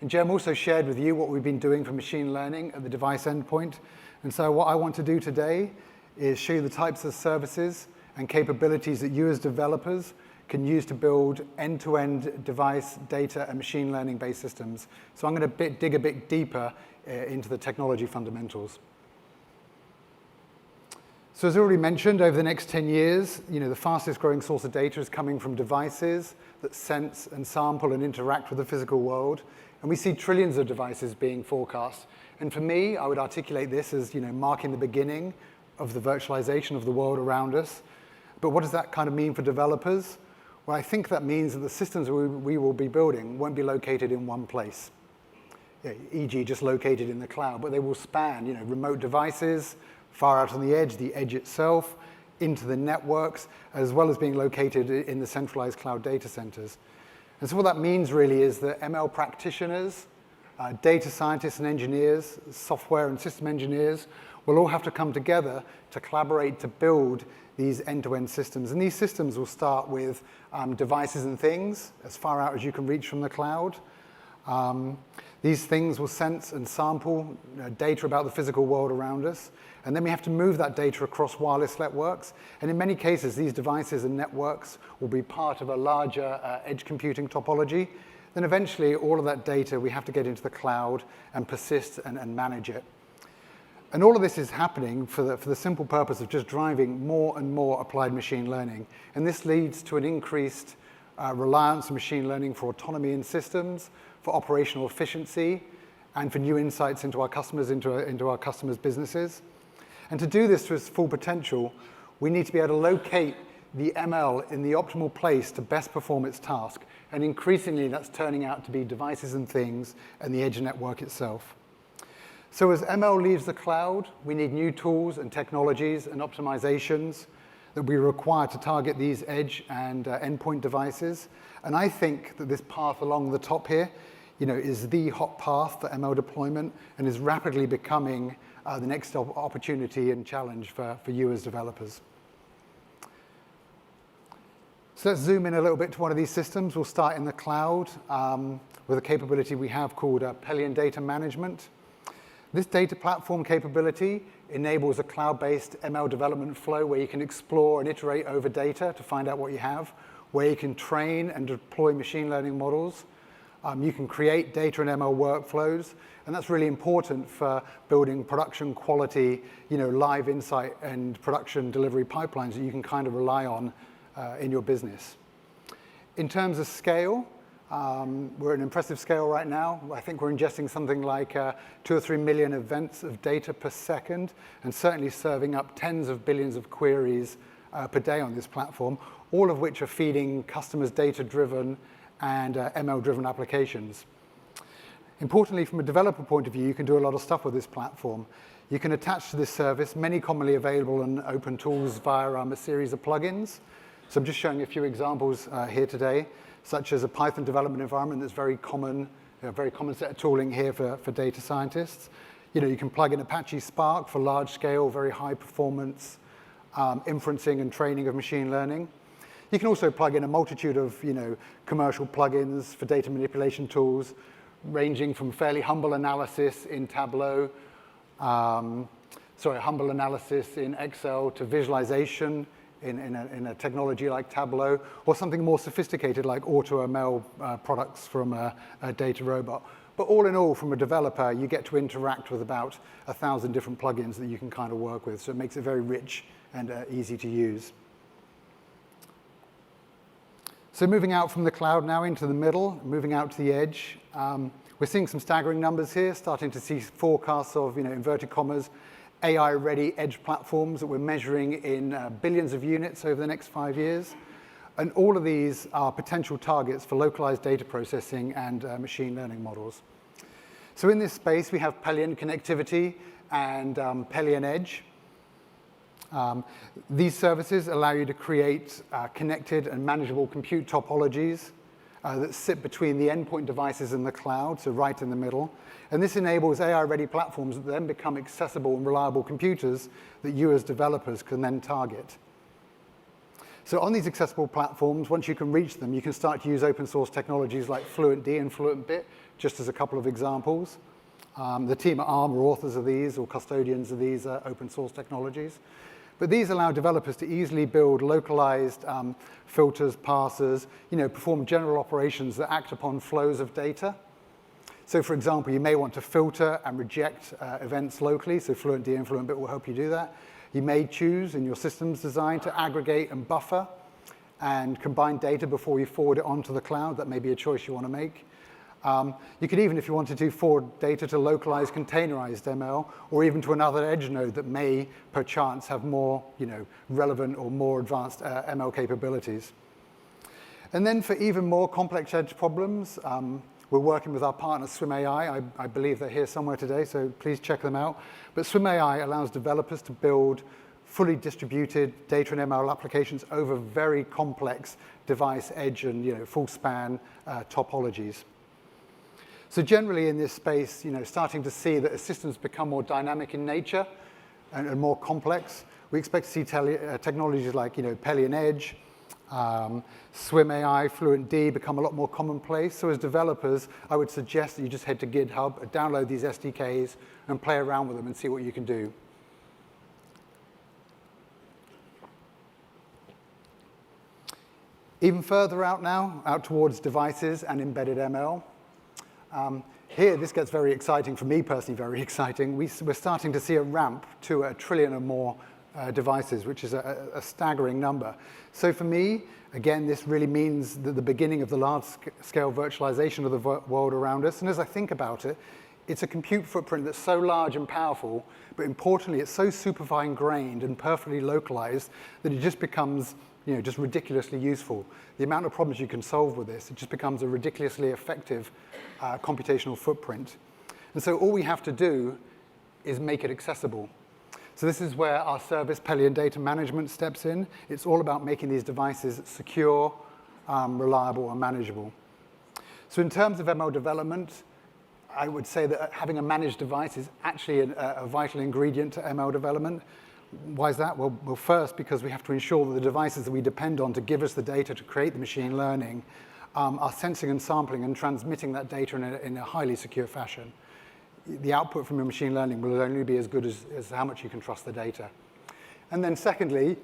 And Jem also shared with you what we've been doing for machine learning at the device endpoint. And so what I want to do today is show you the types of services and capabilities that you as developers can use to build end-to-end device, data, and machine learning-based systems. So I'm going to dig a bit deeper into the technology fundamentals. So as already mentioned, over the next 10 years, the fastest growing source of data is coming from devices that sense and sample and interact with the physical world. And we see trillions of devices being forecast. And for me, I would articulate this as marking the beginning of the virtualization of the world around us. But what does that kind of mean for developers? Well, I think that means that the systems we will be building won't be located in one place, e.g. just located in the cloud, but they will span remote devices, far out on the edge itself, into the networks, as well as being located in the centralized cloud data centers. And so what that means really is that ML practitioners, data scientists and engineers, software and system engineers will all have to come together to collaborate to build these end-to-end systems. And these systems will start with devices and things, as far out as you can reach from the cloud. These things will sense and sample data about the physical world around us, and then we have to move that data across wireless networks. And in many cases, these devices and networks will be part of a larger edge computing topology. Then eventually, all of that data we have to get into the cloud and persist and manage it. And all of this is happening for the simple purpose of just driving more and more applied machine learning. And this leads to an increased reliance on machine learning for autonomy in systems, for operational efficiency, and for new insights into our customers, into our customers' businesses. And to do this to its full potential, we need to be able to locate the ML in the optimal place to best perform its task. And increasingly, that's turning out to be devices and things and the edge network itself. So as ML leaves the cloud, we need new tools and technologies and optimizations that we require to target these edge and endpoint devices. And I think that this path along the top here, is the hot path for ML deployment and is rapidly becoming the next opportunity and challenge for you as developers. So let's zoom in a little bit to one of these systems. We'll start in the cloud with a capability we have called Pelion Data Management. This data platform capability enables a cloud-based ML development flow where you can explore and iterate over data to find out what you have, where you can train and deploy machine learning models. You can create data and ML workflows, and that's really important for building production quality, live insight and production delivery pipelines that you can kind of rely on in your business. In terms of scale, we're at an impressive scale right now. I think we're ingesting something like 2 or 3 million events of data per second, and certainly serving up tens of billions of queries per day on this platform, all of which are feeding customers' data-driven and ML-driven applications. Importantly, from a developer point of view, you can do a lot of stuff with this platform. You can attach to this service many commonly available and open tools via a series of plugins. So I'm just showing a few examples here today, such as a Python development environment that's very common, a very common set of tooling here for data scientists. You can plug in Apache Spark for large-scale, very high-performance inferencing and training of machine learning. You can also plug in a multitude of commercial plugins for data manipulation tools, ranging from fairly humble analysis in Tableau, humble analysis in Excel to visualization in a technology like Tableau, or something more sophisticated like AutoML products from a data robot. But all in all, from a developer, you get to interact with about 1,000 different plugins that you can kind of work with, so it makes it very rich and easy to use. So moving out from the cloud now into the middle, moving out to the edge, we're seeing some staggering numbers here, starting to see forecasts of, inverted commas, AI-ready edge platforms that we're measuring in billions of units over the next 5 years. And all of these are potential targets for localized data processing and machine learning models. So in this space, we have Pelion connectivity and Pelion Edge. These services allow you to create connected and manageable compute topologies that sit between the endpoint devices and the cloud, so right in the middle. And this enables AI-ready platforms that then become accessible and reliable computers that you as developers can then target. So on these accessible platforms, once you can reach them, you can start to use open source technologies like FluentD and FluentBit, just as a couple of examples. The team at ARM are authors of these or custodians of these open source technologies. But these allow developers to easily build localized filters, parsers, perform general operations that act upon flows of data. So for example, you may want to filter and reject events locally, so FluentD and FluentBit will help you do that. You may choose in your systems design to aggregate and buffer and combine data before you forward it onto the cloud. That may be a choice you want to make. You could even, if you wanted to, forward data to localized containerized ML, or even to another edge node that may, perchance, have more relevant or more advanced ML capabilities. And then for even more complex edge problems, we're working with our partner SwimAI. I believe they're here somewhere today, so please check them out. But SwimAI allows developers to build fully distributed data and ML applications over very complex device, edge, and full span topologies. So generally in this space, starting to see that as systems become more dynamic in nature and more complex, we expect to see technologies like Pelion Edge, Swim AI, Fluent D become a lot more commonplace. So as developers, I would suggest that you just head to GitHub, download these SDKs, and play around with them and see what you can do. Even further out now, out towards devices and embedded ML. Here, this gets very exciting, for me personally, very exciting. We're starting to see a ramp to 1 trillion or more devices, which is a staggering number. So for me, again, this really means that the beginning of the large-scale virtualization of the world around us. And as I think about it, it's a compute footprint that's so large and powerful, but importantly, it's so super fine-grained and perfectly localized that it just becomes just ridiculously useful. The amount of problems you can solve with this, it just becomes a ridiculously effective computational footprint. And so all we have to do is make it accessible. So this is where our service, Pelion Data Management, steps in. It's all about making these devices secure, reliable, and manageable. So in terms of ML development, I would say that having a managed device is actually a vital ingredient to ML development. Why is that? Well, first, because we have to ensure that the devices that we depend on to give us the data to create the machine learning are sensing and sampling and transmitting that data in a highly secure fashion. The output from your machine learning will only be as good as how much you can trust the data. And then secondly,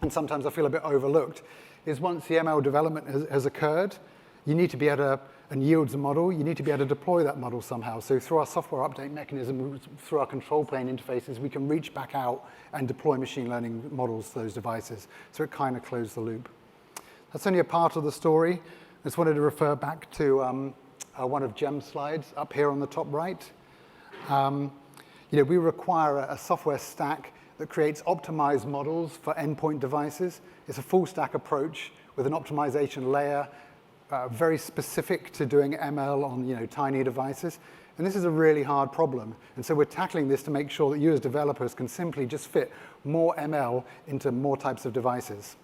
and sometimes I feel a bit overlooked, is once the ML development has occurred, you need to be able to, and yields a model, you need to be able to deploy that model somehow. So through our software update mechanism, through our control plane interfaces, we can reach back out and deploy machine learning models to those devices. So it kind of closed the loop. That's only a part of the story. I just wanted to refer back to one of Jem's slides up here on the top right. We require a software stack that creates optimized models for endpoint devices. It's a full stack approach with an optimization layer, very specific to doing ML on tiny devices. And this is a really hard problem. And so we're tackling this to make sure that you as developers can simply just fit more ML into more types of devices.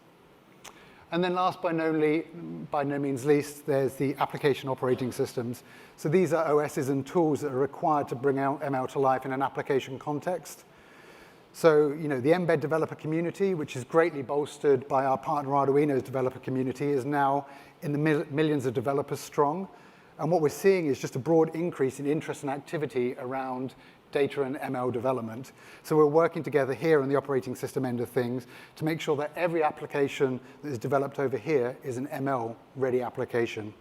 And then last, by no means least, there's the application operating systems. So these are OSs and tools that are required to bring out ML to life in an application context. So, the embed developer community, which is greatly bolstered by our partner Arduino's developer community, is now in the millions of developers strong. And what we're seeing is just a broad increase in interest and activity around data and ML development. So we're working together here on the operating system end of things to make sure that every application that is developed over here is an ML-ready application.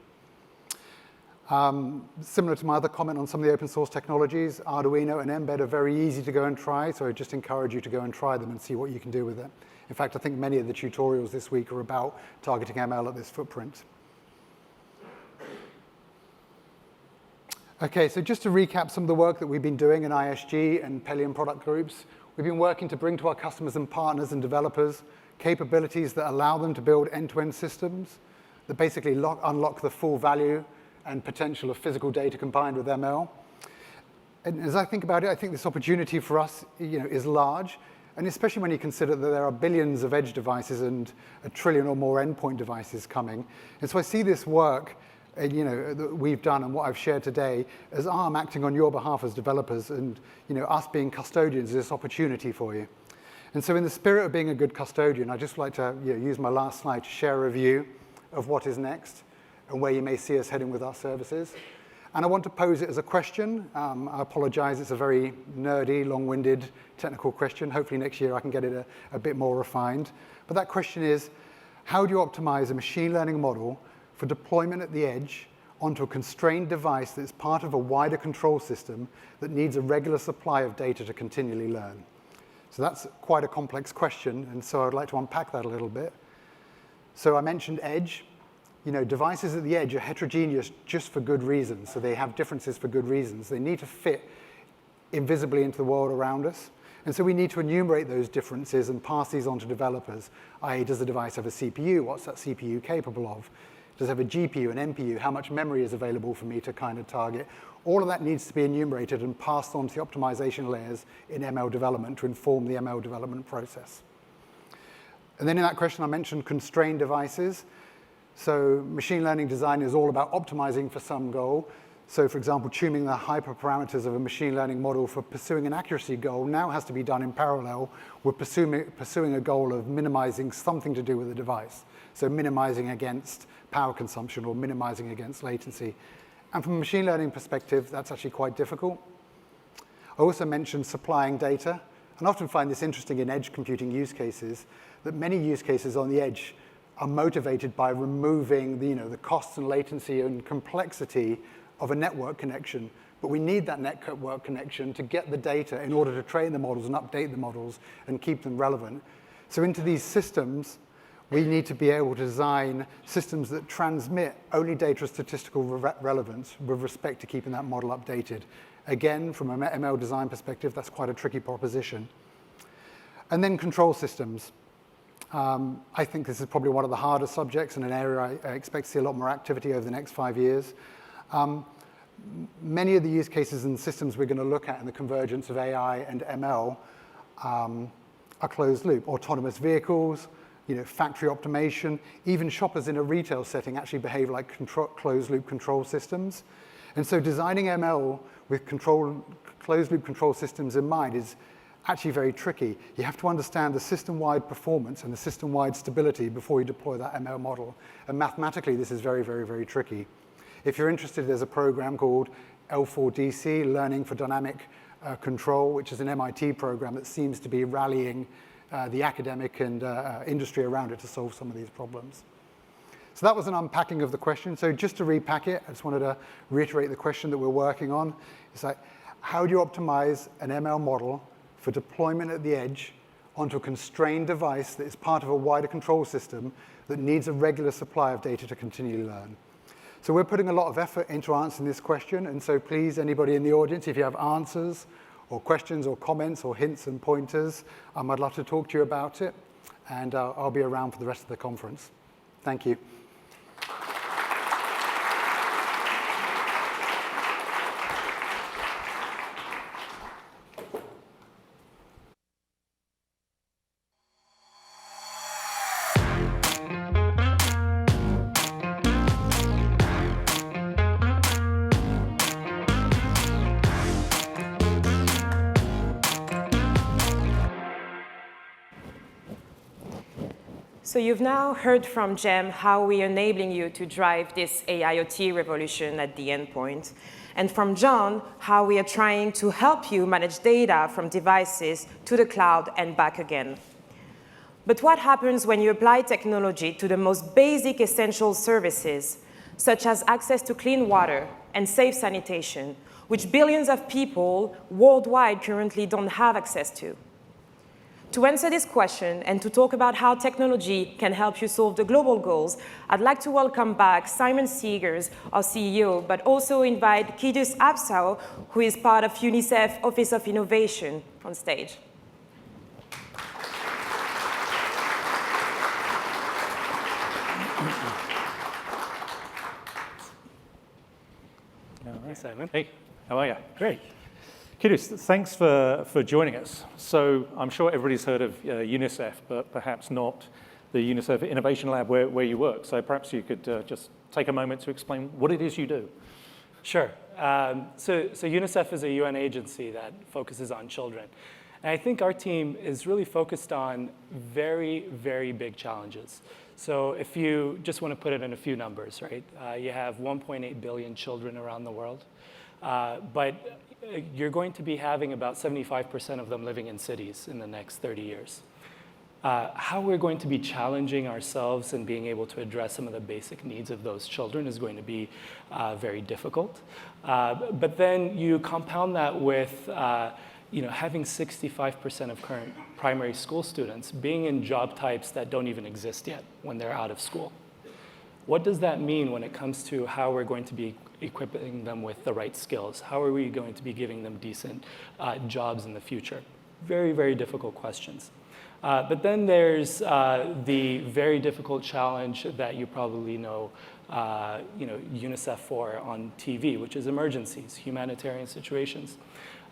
Similar to my other comment on some of the open source technologies, Arduino and Mbed are very easy to go and try, so I just encourage you to go and try them and see what you can do with it. In fact, I think many of the tutorials this week are about targeting ML at this footprint. Okay, so just to recap some of the work that we've been doing in ISG and Pelion product groups, we've been working to bring to our customers and partners and developers capabilities that allow them to build end-to-end systems that basically unlock the full value and potential of physical data combined with ML. And as I think about it, I think this opportunity for us is large, and especially when you consider that there are billions of edge devices and 1 trillion or more endpoint devices coming. And so I see this work that we've done and what I've shared today as ARM acting on your behalf as developers and us being custodians of this opportunity for you. And so in the spirit of being a good custodian, I'd just like to use my last slide to share a view of what is next and where you may see us heading with our services. And I want to pose it as a question. I apologize, it's a very nerdy, long-winded, technical question. Hopefully next year I can get it a bit more refined. But that question is, how do you optimize a machine learning model for deployment at the edge onto a constrained device that's part of a wider control system that needs a regular supply of data to continually learn? So that's quite a complex question, and so I'd like to unpack that a little bit. So I mentioned edge. Devices at the edge are heterogeneous just for good reasons, so they have differences for good reasons. They need to fit invisibly into the world around us, and so we need to enumerate those differences and pass these on to developers, i.e. does the device have a CPU? What's that CPU capable of? Does it have a GPU, an NPU? How much memory is available for me to kind of target? All of that needs to be enumerated and passed on to the optimization layers in ML development to inform the ML development process. And then in that question, I mentioned constrained devices. So machine learning design is all about optimizing for some goal. So for example, tuning the hyperparameters of a machine learning model for pursuing an accuracy goal now has to be done in parallel with pursuing a goal of minimizing something to do with the device. So minimizing against power consumption or minimizing against latency. And from a machine learning perspective, that's actually quite difficult. I also mentioned supplying data, and often find this interesting in edge computing use cases, that many use cases on the edge are motivated by removing the costs and latency and complexity of a network connection. But we need that network connection to get the data in order to train the models and update the models and keep them relevant. So into these systems, we need to be able to design systems that transmit only data of statistical relevance with respect to keeping that model updated. Again, from an ML design perspective, that's quite a tricky proposition. And then control systems. I think this is probably one of the harder subjects and an area I expect to see a lot more activity over the next 5 years. Many of the use cases and systems we're going to look at in the convergence of AI and ML are closed loop. Autonomous vehicles, factory optimization, even shoppers in a retail setting actually behave like closed loop control systems. And so designing ML with closed loop control systems in mind is actually very tricky. You have to understand the system-wide performance and the system-wide stability before you deploy that ML model. And mathematically, this is very, very, very tricky. If you're interested, there's a program called L4DC, Learning for Dynamic Control, which is an MIT program that seems to be rallying the academic and industry around it to solve some of these problems. So that was an unpacking of the question. So just to repack it, I just wanted to reiterate the question that we're working on. It's like, how do you optimize an ML model for deployment at the edge onto a constrained device that is part of a wider control system that needs a regular supply of data to continually learn? So we're putting a lot of effort into answering this question, and so please, anybody in the audience, if you have answers or questions or comments or hints and pointers, I'd love to talk to you about it, and I'll be around for the rest of the conference. Thank you. So you've now heard from Jem how we're enabling you to drive this AIoT revolution at the endpoint, and from John how we are trying to help you manage data from devices to the cloud and back again. But what happens when you apply technology to the most basic essential services, such as access to clean water and safe sanitation, which billions of people worldwide currently don't have access to? To answer this question and to talk about how technology can help you solve the global goals, I'd like to welcome back Simon Segars, our CEO, but also invite Kidus Asfaw, who is part of UNICEF Office of Innovation, on stage. Hey, Simon. Hey, how are you? Great. Kidus, thanks for joining us. So I'm sure everybody's heard of UNICEF, but perhaps not the UNICEF Innovation Lab where you work. So perhaps you could just take a moment to explain what it is you do. Sure. So UNICEF is a UN agency that focuses on children. And I think our team is really focused on very, very big challenges. So if you just want to put it in a few numbers, right? You have 1.8 billion children around the world. But you're going to be having about 75% of them living in cities in the next 30 years. How we're going to be challenging ourselves and being able to address some of the basic needs of those children is going to be very difficult. But then you compound that with having 65% of current primary school students being in job types that don't even exist yet when they're out of school. What does that mean when it comes to how we're going to be equipping them with the right skills? How are we going to be giving them decent jobs in the future? Very, very difficult questions. But then there's the very difficult challenge that you probably know, UNICEF for on TV, which is emergencies, humanitarian situations.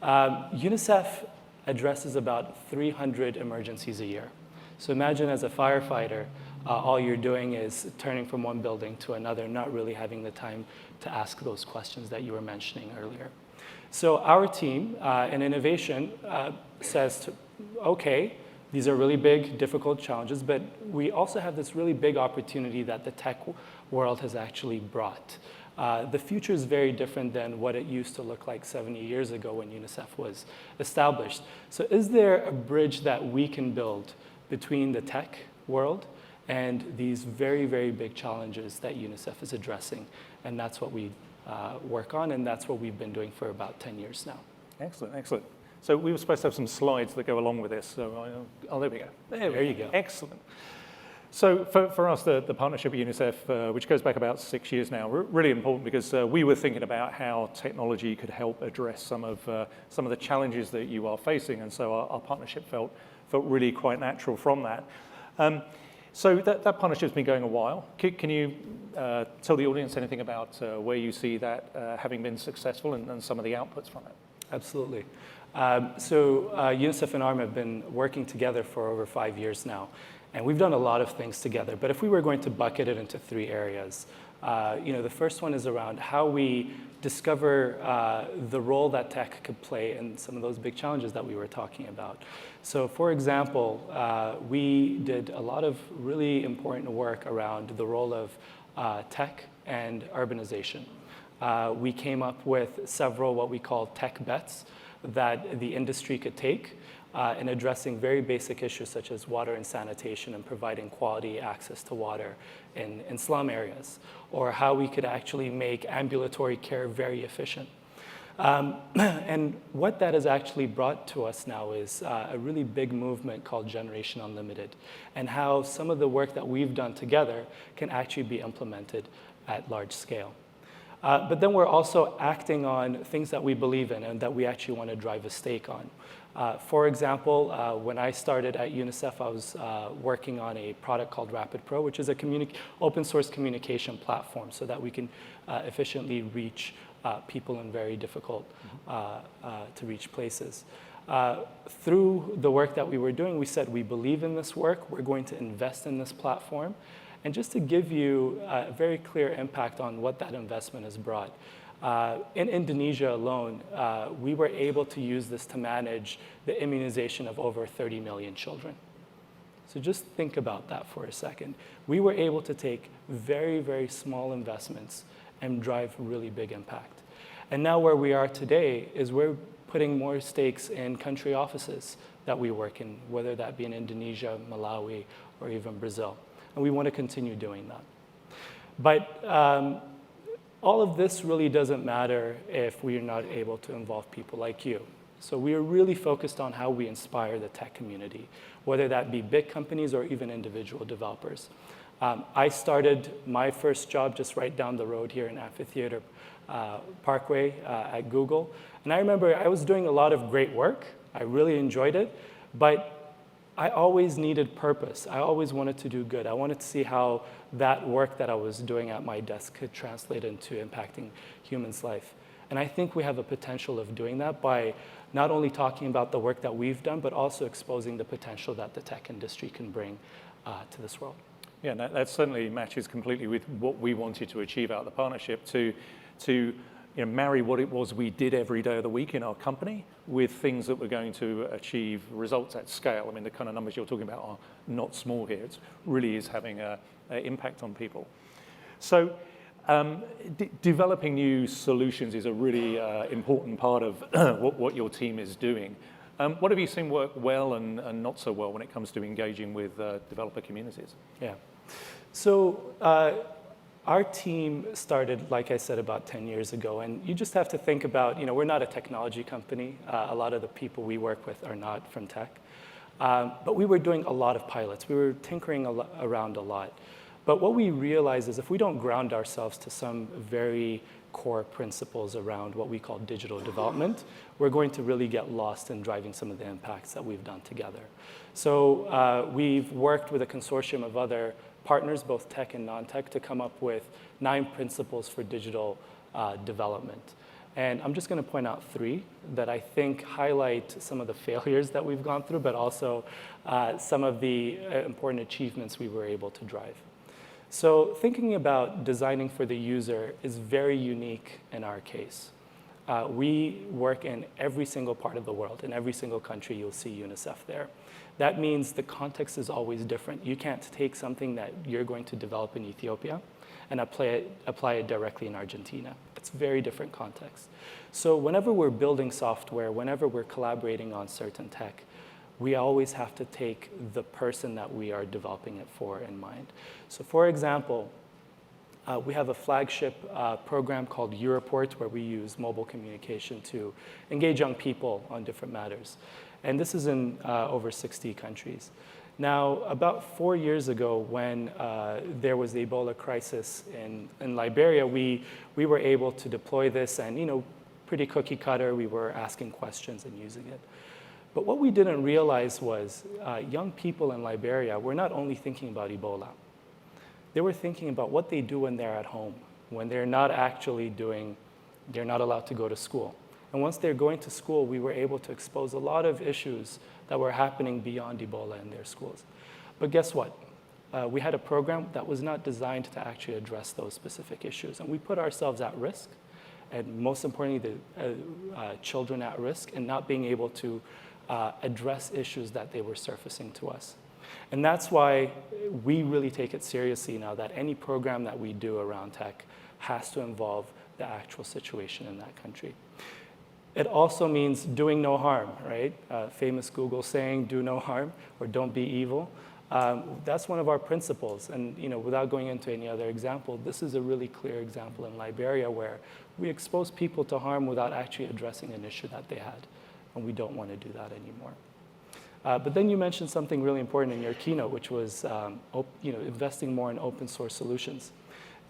UNICEF addresses about 300 emergencies a year. So imagine as a firefighter, all you're doing is turning from one building to another, not really having the time to ask those questions that you were mentioning earlier. So our team in innovation says, okay, these are really big, difficult challenges, but we also have this really big opportunity that the tech world has actually brought. The future is very different than what it used to look like 70 years ago when UNICEF was established. So is there a bridge that we can build between the tech world and these very, very big challenges that UNICEF is addressing? And that's what we work on, and that's what we've been doing for about 10 years now. Excellent, excellent. So we were supposed to have some slides that go along with this. So oh, there we go. There you go. Excellent. So for us, the partnership with UNICEF, which goes back about 6 years now, really important because we were thinking about how technology could help address some of the challenges that you are facing, and so our partnership felt really quite natural from that. So that partnership's been going a while. Can you tell the audience anything about where you see that having been successful and some of the outputs from it? Absolutely. So UNICEF and ARM have been working together for over 5 years now. And we've done a lot of things together. But if we were going to bucket it into 3 areas, the first one is around how we discover the role that tech could play in some of those big challenges that we were talking about. So for example, we did a lot of really important work around the role of tech and urbanization. We came up with several what we call tech bets that the industry could take in addressing very basic issues such as water and sanitation and providing quality access to water in slum areas, or how we could actually make ambulatory care very efficient. And what that has actually brought to us now is a really big movement called Generation Unlimited, and how some of the work that we've done together can actually be implemented at large scale. But then we're also acting on things that we believe in and that we actually want to drive a stake on. For example, when I started at UNICEF, I was working on a product called Rapid Pro, which is a open source communication platform so that we can efficiently reach people in very difficult to reach places. Through the work that we were doing, we said we believe in this work, we're going to invest in this platform. And just to give you a very clear impact on what that investment has brought, in Indonesia alone, we were able to use this to manage the immunization of over 30 million children. So just think about that for a second. We were able to take very, very small investments and drive really big impact. And now where we are today is we're putting more stakes in country offices that we work in, whether that be in Indonesia, Malawi, or even Brazil. And we want to continue doing that. But all of this really doesn't matter if we are not able to involve people like you. So we are really focused on how we inspire the tech community, whether that be big companies or even individual developers. I started my first job just right down the road here in Amphitheater Parkway at Google. And I remember I was doing a lot of great work. I really enjoyed it. But I always needed purpose. I always wanted to do good. I wanted to see how that work that I was doing at my desk could translate into impacting humans' life. And I think we have a potential of doing that by not only talking about the work that we've done, but also exposing the potential that the tech industry can bring to this world. Yeah, that certainly matches completely with what we wanted to achieve out of the partnership, to marry what it was we did every day of the week in our company with things that were going to achieve results at scale. I mean, the kind of numbers you're talking about are not small here. It really is having an impact on people. So developing new solutions is a really important part of what your team is doing. What have you seen work well and not so well when it comes to engaging with developer communities? Yeah. So our team started, like I said, about 10 years ago. And you just have to think about, we're not a technology company. A lot of the people we work with are not from tech. But we were doing a lot of pilots. We were tinkering around a lot. But what we realized is if we don't ground ourselves to some very core principles around what we call digital development, we're going to really get lost in driving some of the impacts that we've done together. So we've worked with a consortium of other partners, both tech and non-tech, to come up with 9 principles for digital development. And I'm just going to point out 3 that I think highlight some of the failures that we've gone through, but also some of the important achievements we were able to drive. So thinking about designing for the user is very unique in our case. We work in every single part of the world. In every single country, you'll see UNICEF there. That means the context is always different. You can't take something that you're going to develop in Ethiopia and apply it directly in Argentina. It's very different context. So whenever we're building software, whenever we're collaborating on certain tech, we always have to take the person that we are developing it for in mind. So for example, we have a flagship program called Europort, where we use mobile communication to engage young people on different matters. And this is in over 60 countries. Now, about 4 years ago, when there was the Ebola crisis in Liberia, we were able to deploy this, and pretty cookie cutter, we were asking questions and using it. But what we didn't realize was young people in Liberia were not only thinking about Ebola. They were thinking about what they do when they're at home, when they're not they're not allowed to go to school. And once they're going to school, we were able to expose a lot of issues that were happening beyond Ebola in their schools. But guess what? We had a program that was not designed to actually address those specific issues. And we put ourselves at risk, and most importantly, the children at risk, in not being able to address issues that they were surfacing to us. And that's why we really take it seriously now that any program that we do around tech has to involve the actual situation in that country. It also means doing no harm, right? Famous Google saying, do no harm, or don't be evil. That's one of our principles. And without going into any other example, this is a really clear example in Liberia where we expose people to harm without actually addressing an issue that they had. And we don't want to do that anymore. But then you mentioned something really important in your keynote, which was investing more in open source solutions.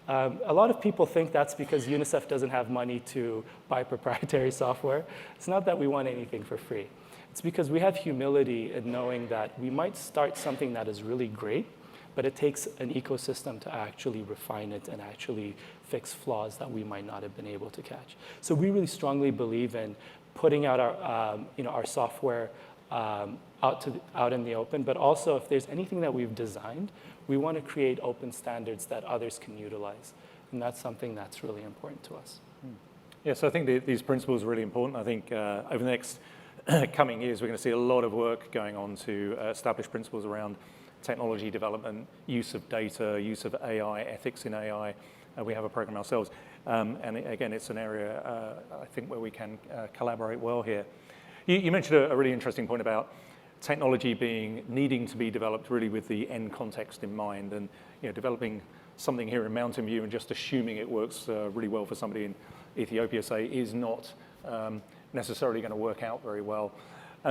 A lot of people think that's because UNICEF doesn't have money to buy proprietary software. It's not that we want anything for free. It's because we have humility in knowing that we might start something that is really great, but it takes an ecosystem to actually refine it and actually fix flaws that we might not have been able to catch. So we really strongly believe in putting out our software out in the open, but also if there's anything that we've designed, we want to create open standards that others can utilize. And that's something that's really important to us. Yeah, so I think these principles are really important. I think over the next coming years, we're going to see a lot of work going on to establish principles around technology development, use of data, use of AI, ethics in AI. We have a program ourselves. And again, it's an area, I think, where we can collaborate well here. You mentioned a really interesting point about technology needing to be developed really with the end context in mind, and developing something here in Mountain View and just assuming it works really well for somebody in Ethiopia, say, is not necessarily going to work out very well.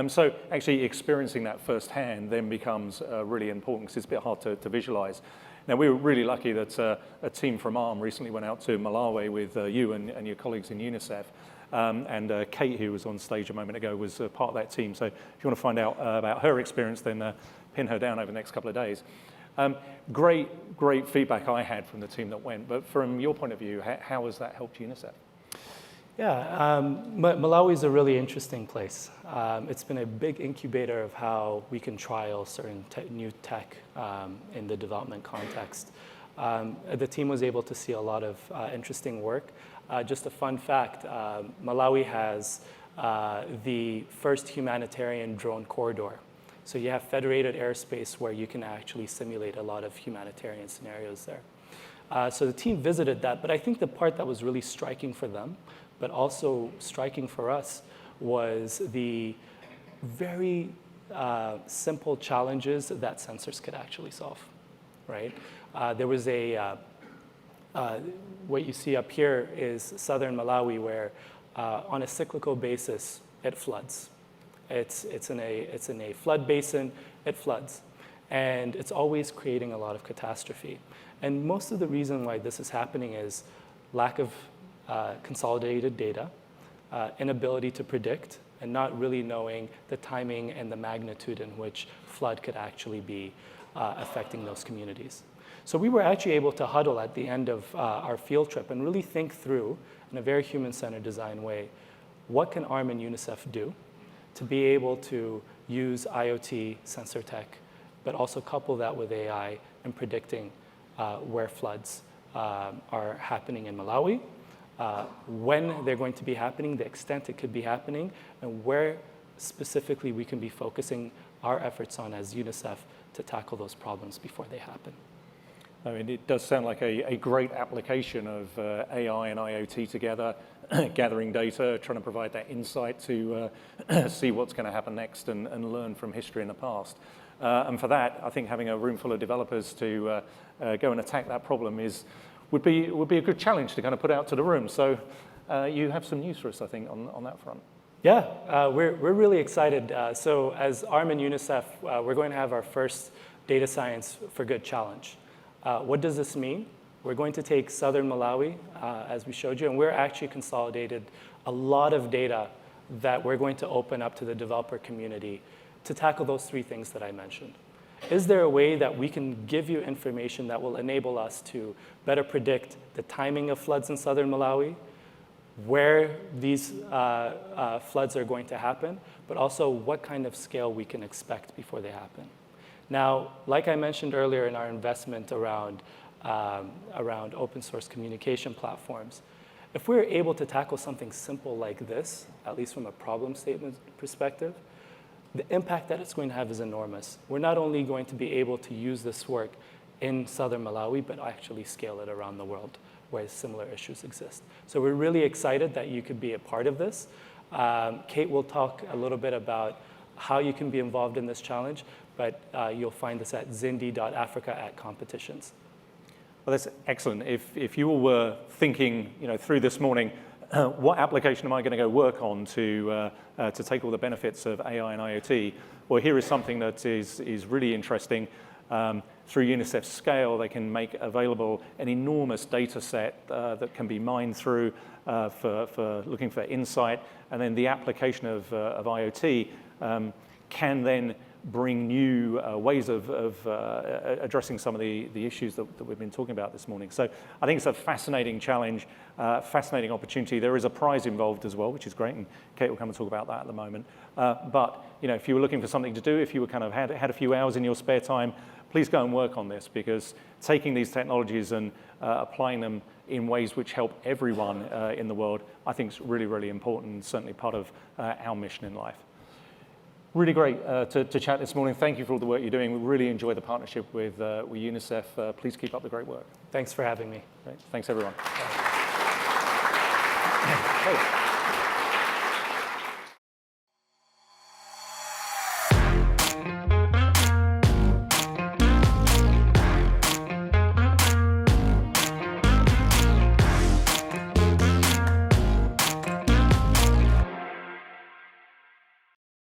So actually experiencing that firsthand then becomes really important, because it's a bit hard to visualize. Now, we were really lucky that a team from ARM recently went out to Malawi with you and your colleagues in UNICEF. And Kate, who was on stage a moment ago, was part of that team. So if you want to find out about her experience, then pin her down over the next couple of days. Great feedback I had from the team that went. But from your point of view, how has that helped UNICEF? Yeah, Malawi is a really interesting place. It's been a big incubator of how we can trial certain new tech in the development context. The team was able to see a lot of interesting work. Just a fun fact, Malawi has the first humanitarian drone corridor. So you have federated airspace where you can actually simulate a lot of humanitarian scenarios there. So the team visited that, but I think the part that was really striking for them, but also striking for us, was the very simple challenges that sensors could actually solve, right? There was what you see up here is southern Malawi, where on a cyclical basis, it floods. It's in a flood basin, it floods. And it's always creating a lot of catastrophe. And most of the reason why this is happening is lack of consolidated data, inability to predict, and not really knowing the timing and the magnitude in which flood could actually be affecting those communities. So we were actually able to huddle at the end of our field trip and really think through, in a very human-centered design way, what can ARM and UNICEF do to be able to use IoT, sensor tech, but also couple that with AI in predicting where floods are happening in Malawi, when they're going to be happening, the extent it could be happening, and where specifically we can be focusing our efforts on as UNICEF to tackle those problems before they happen. I mean, it does sound like a great application of AI and IoT together, gathering data, trying to provide that insight to see what's going to happen next and learn from history in the past. And for that, I think having a room full of developers to go and attack that problem would be a good challenge to kind of put out to the room. So you have some news for us, I think, on that front. Yeah, we're really excited. So as ARM and UNICEF, we're going to have our first Data Science for Good challenge. What does this mean? We're going to take southern Malawi, as we showed you, and we're actually consolidated a lot of data that we're going to open up to the developer community to tackle those three things that I mentioned. Is there a way that we can give you information that will enable us to better predict the timing of floods in southern Malawi, where these floods are going to happen, but also what kind of scale we can expect before they happen? Now, like I mentioned earlier in our investment around open source communication platforms, if we're able to tackle something simple like this, at least from a problem statement perspective, the impact that it's going to have is enormous. We're not only going to be able to use this work in southern Malawi, but actually scale it around the world where similar issues exist. So we're really excited that you could be a part of this. Kate will talk a little bit about how you can be involved in this challenge, but you'll find this at zindi.africa@competitions. Well, that's excellent. If you all were thinking, through this morning, what application am I going to go work on to take all the benefits of AI and IoT? Well, here is something that is really interesting. Through UNICEF's scale, they can make available an enormous data set that can be mined through for looking for insight, and then the application of IoT can then bring new ways of addressing some of the issues that we've been talking about this morning. So I think it's a fascinating challenge, fascinating opportunity. There is a prize involved as well, which is great, and Kate will come and talk about that at the moment. But if you were looking for something to do, if you were kind of had a few hours in your spare time, please go and work on this, because taking these technologies and applying them in ways which help everyone in the world, I think is really, really important, and certainly part of our mission in life. Really great to chat this morning. Thank you for all the work you're doing. We really enjoy the partnership with UNICEF. Please keep up the great work. Thanks for having me. Great. Thanks, everyone. Hey.